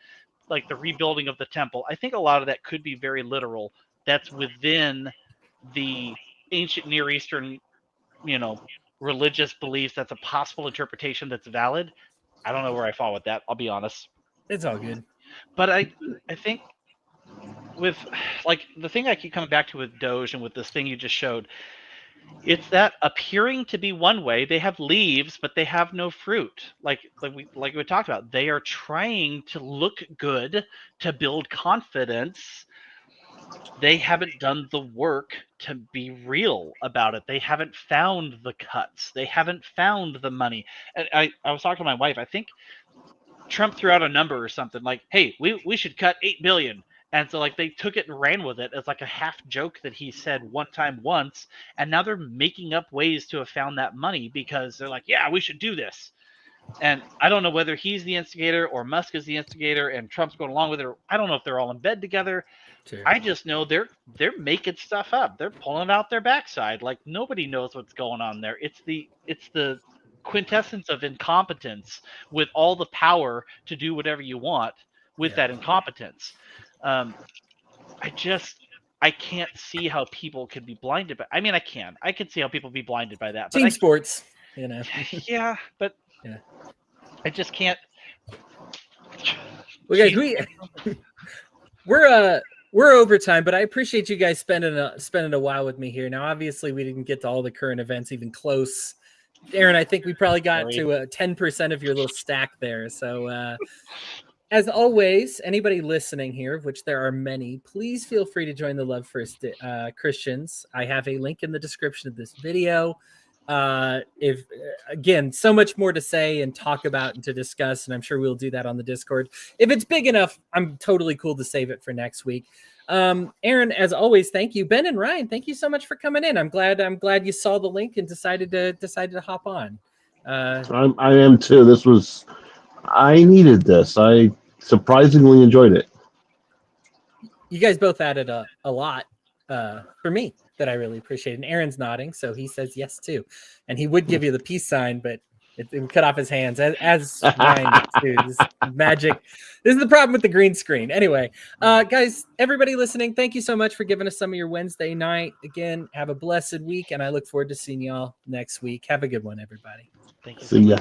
like the rebuilding of the temple. I think a lot of that could be very literal. That's within the ancient Near Eastern, religious beliefs. That's a possible interpretation that's valid. I don't know where I fall with that. I'll be honest. It's all good. But I think with, like, the thing I keep coming back to with Doge and with this thing you just showed, it's that appearing to be one way. They have leaves, but they have no fruit. Like we talked about, they are trying to look good to build confidence. They haven't done the work to be real about it. They haven't found the cuts. They haven't found the money. And I was talking to my wife. I think Trump threw out a number or something like, hey, we should cut 8 billion. And so, like, they took it and ran with it as like a half joke that he said one time once. And now they're making up ways to have found that money because they're like, yeah, we should do this. And I don't know whether he's the instigator or Musk is the instigator and Trump's going along with it. I don't know if they're all in bed together. Sure. I just know they're making stuff up. They're pulling out their backside. Like, nobody knows what's going on there. It's the quintessence of incompetence with all the power to do whatever you want with that incompetence. I can't see how people could be blinded by. I mean, I can see how people be blinded by that. But Team sports, yeah, but yeah. I just can't. Well, guys, we're over time, but I appreciate you guys spending a while with me here. Now, obviously, we didn't get to all the current events even close. Aaron, I think we probably got to 10% of your little stack there. So, as always, anybody listening here, of which there are many, please feel free to join the Love First Christians. I have a link in the description of this video. If again, so much more to say and talk about and to discuss, and I'm sure we'll do that on the Discord. If it's big enough, I'm totally cool to save it for next week. Aaron, as always, thank you. Ben and Ryan, thank you so much for coming in. I'm glad you saw the link and decided to hop on. I am too. I needed this. I surprisingly enjoyed it. You guys both added a lot for me that I really appreciate. And Aaron's nodding, so he says yes too. And he would give you the peace sign, but it cut off his hands, as Ryan did too. This magic. This is the problem with the green screen. Anyway, guys, everybody listening, thank you so much for giving us some of your Wednesday night. Again, have a blessed week, and I look forward to seeing y'all next week. Have a good one, everybody. Thank you. See ya.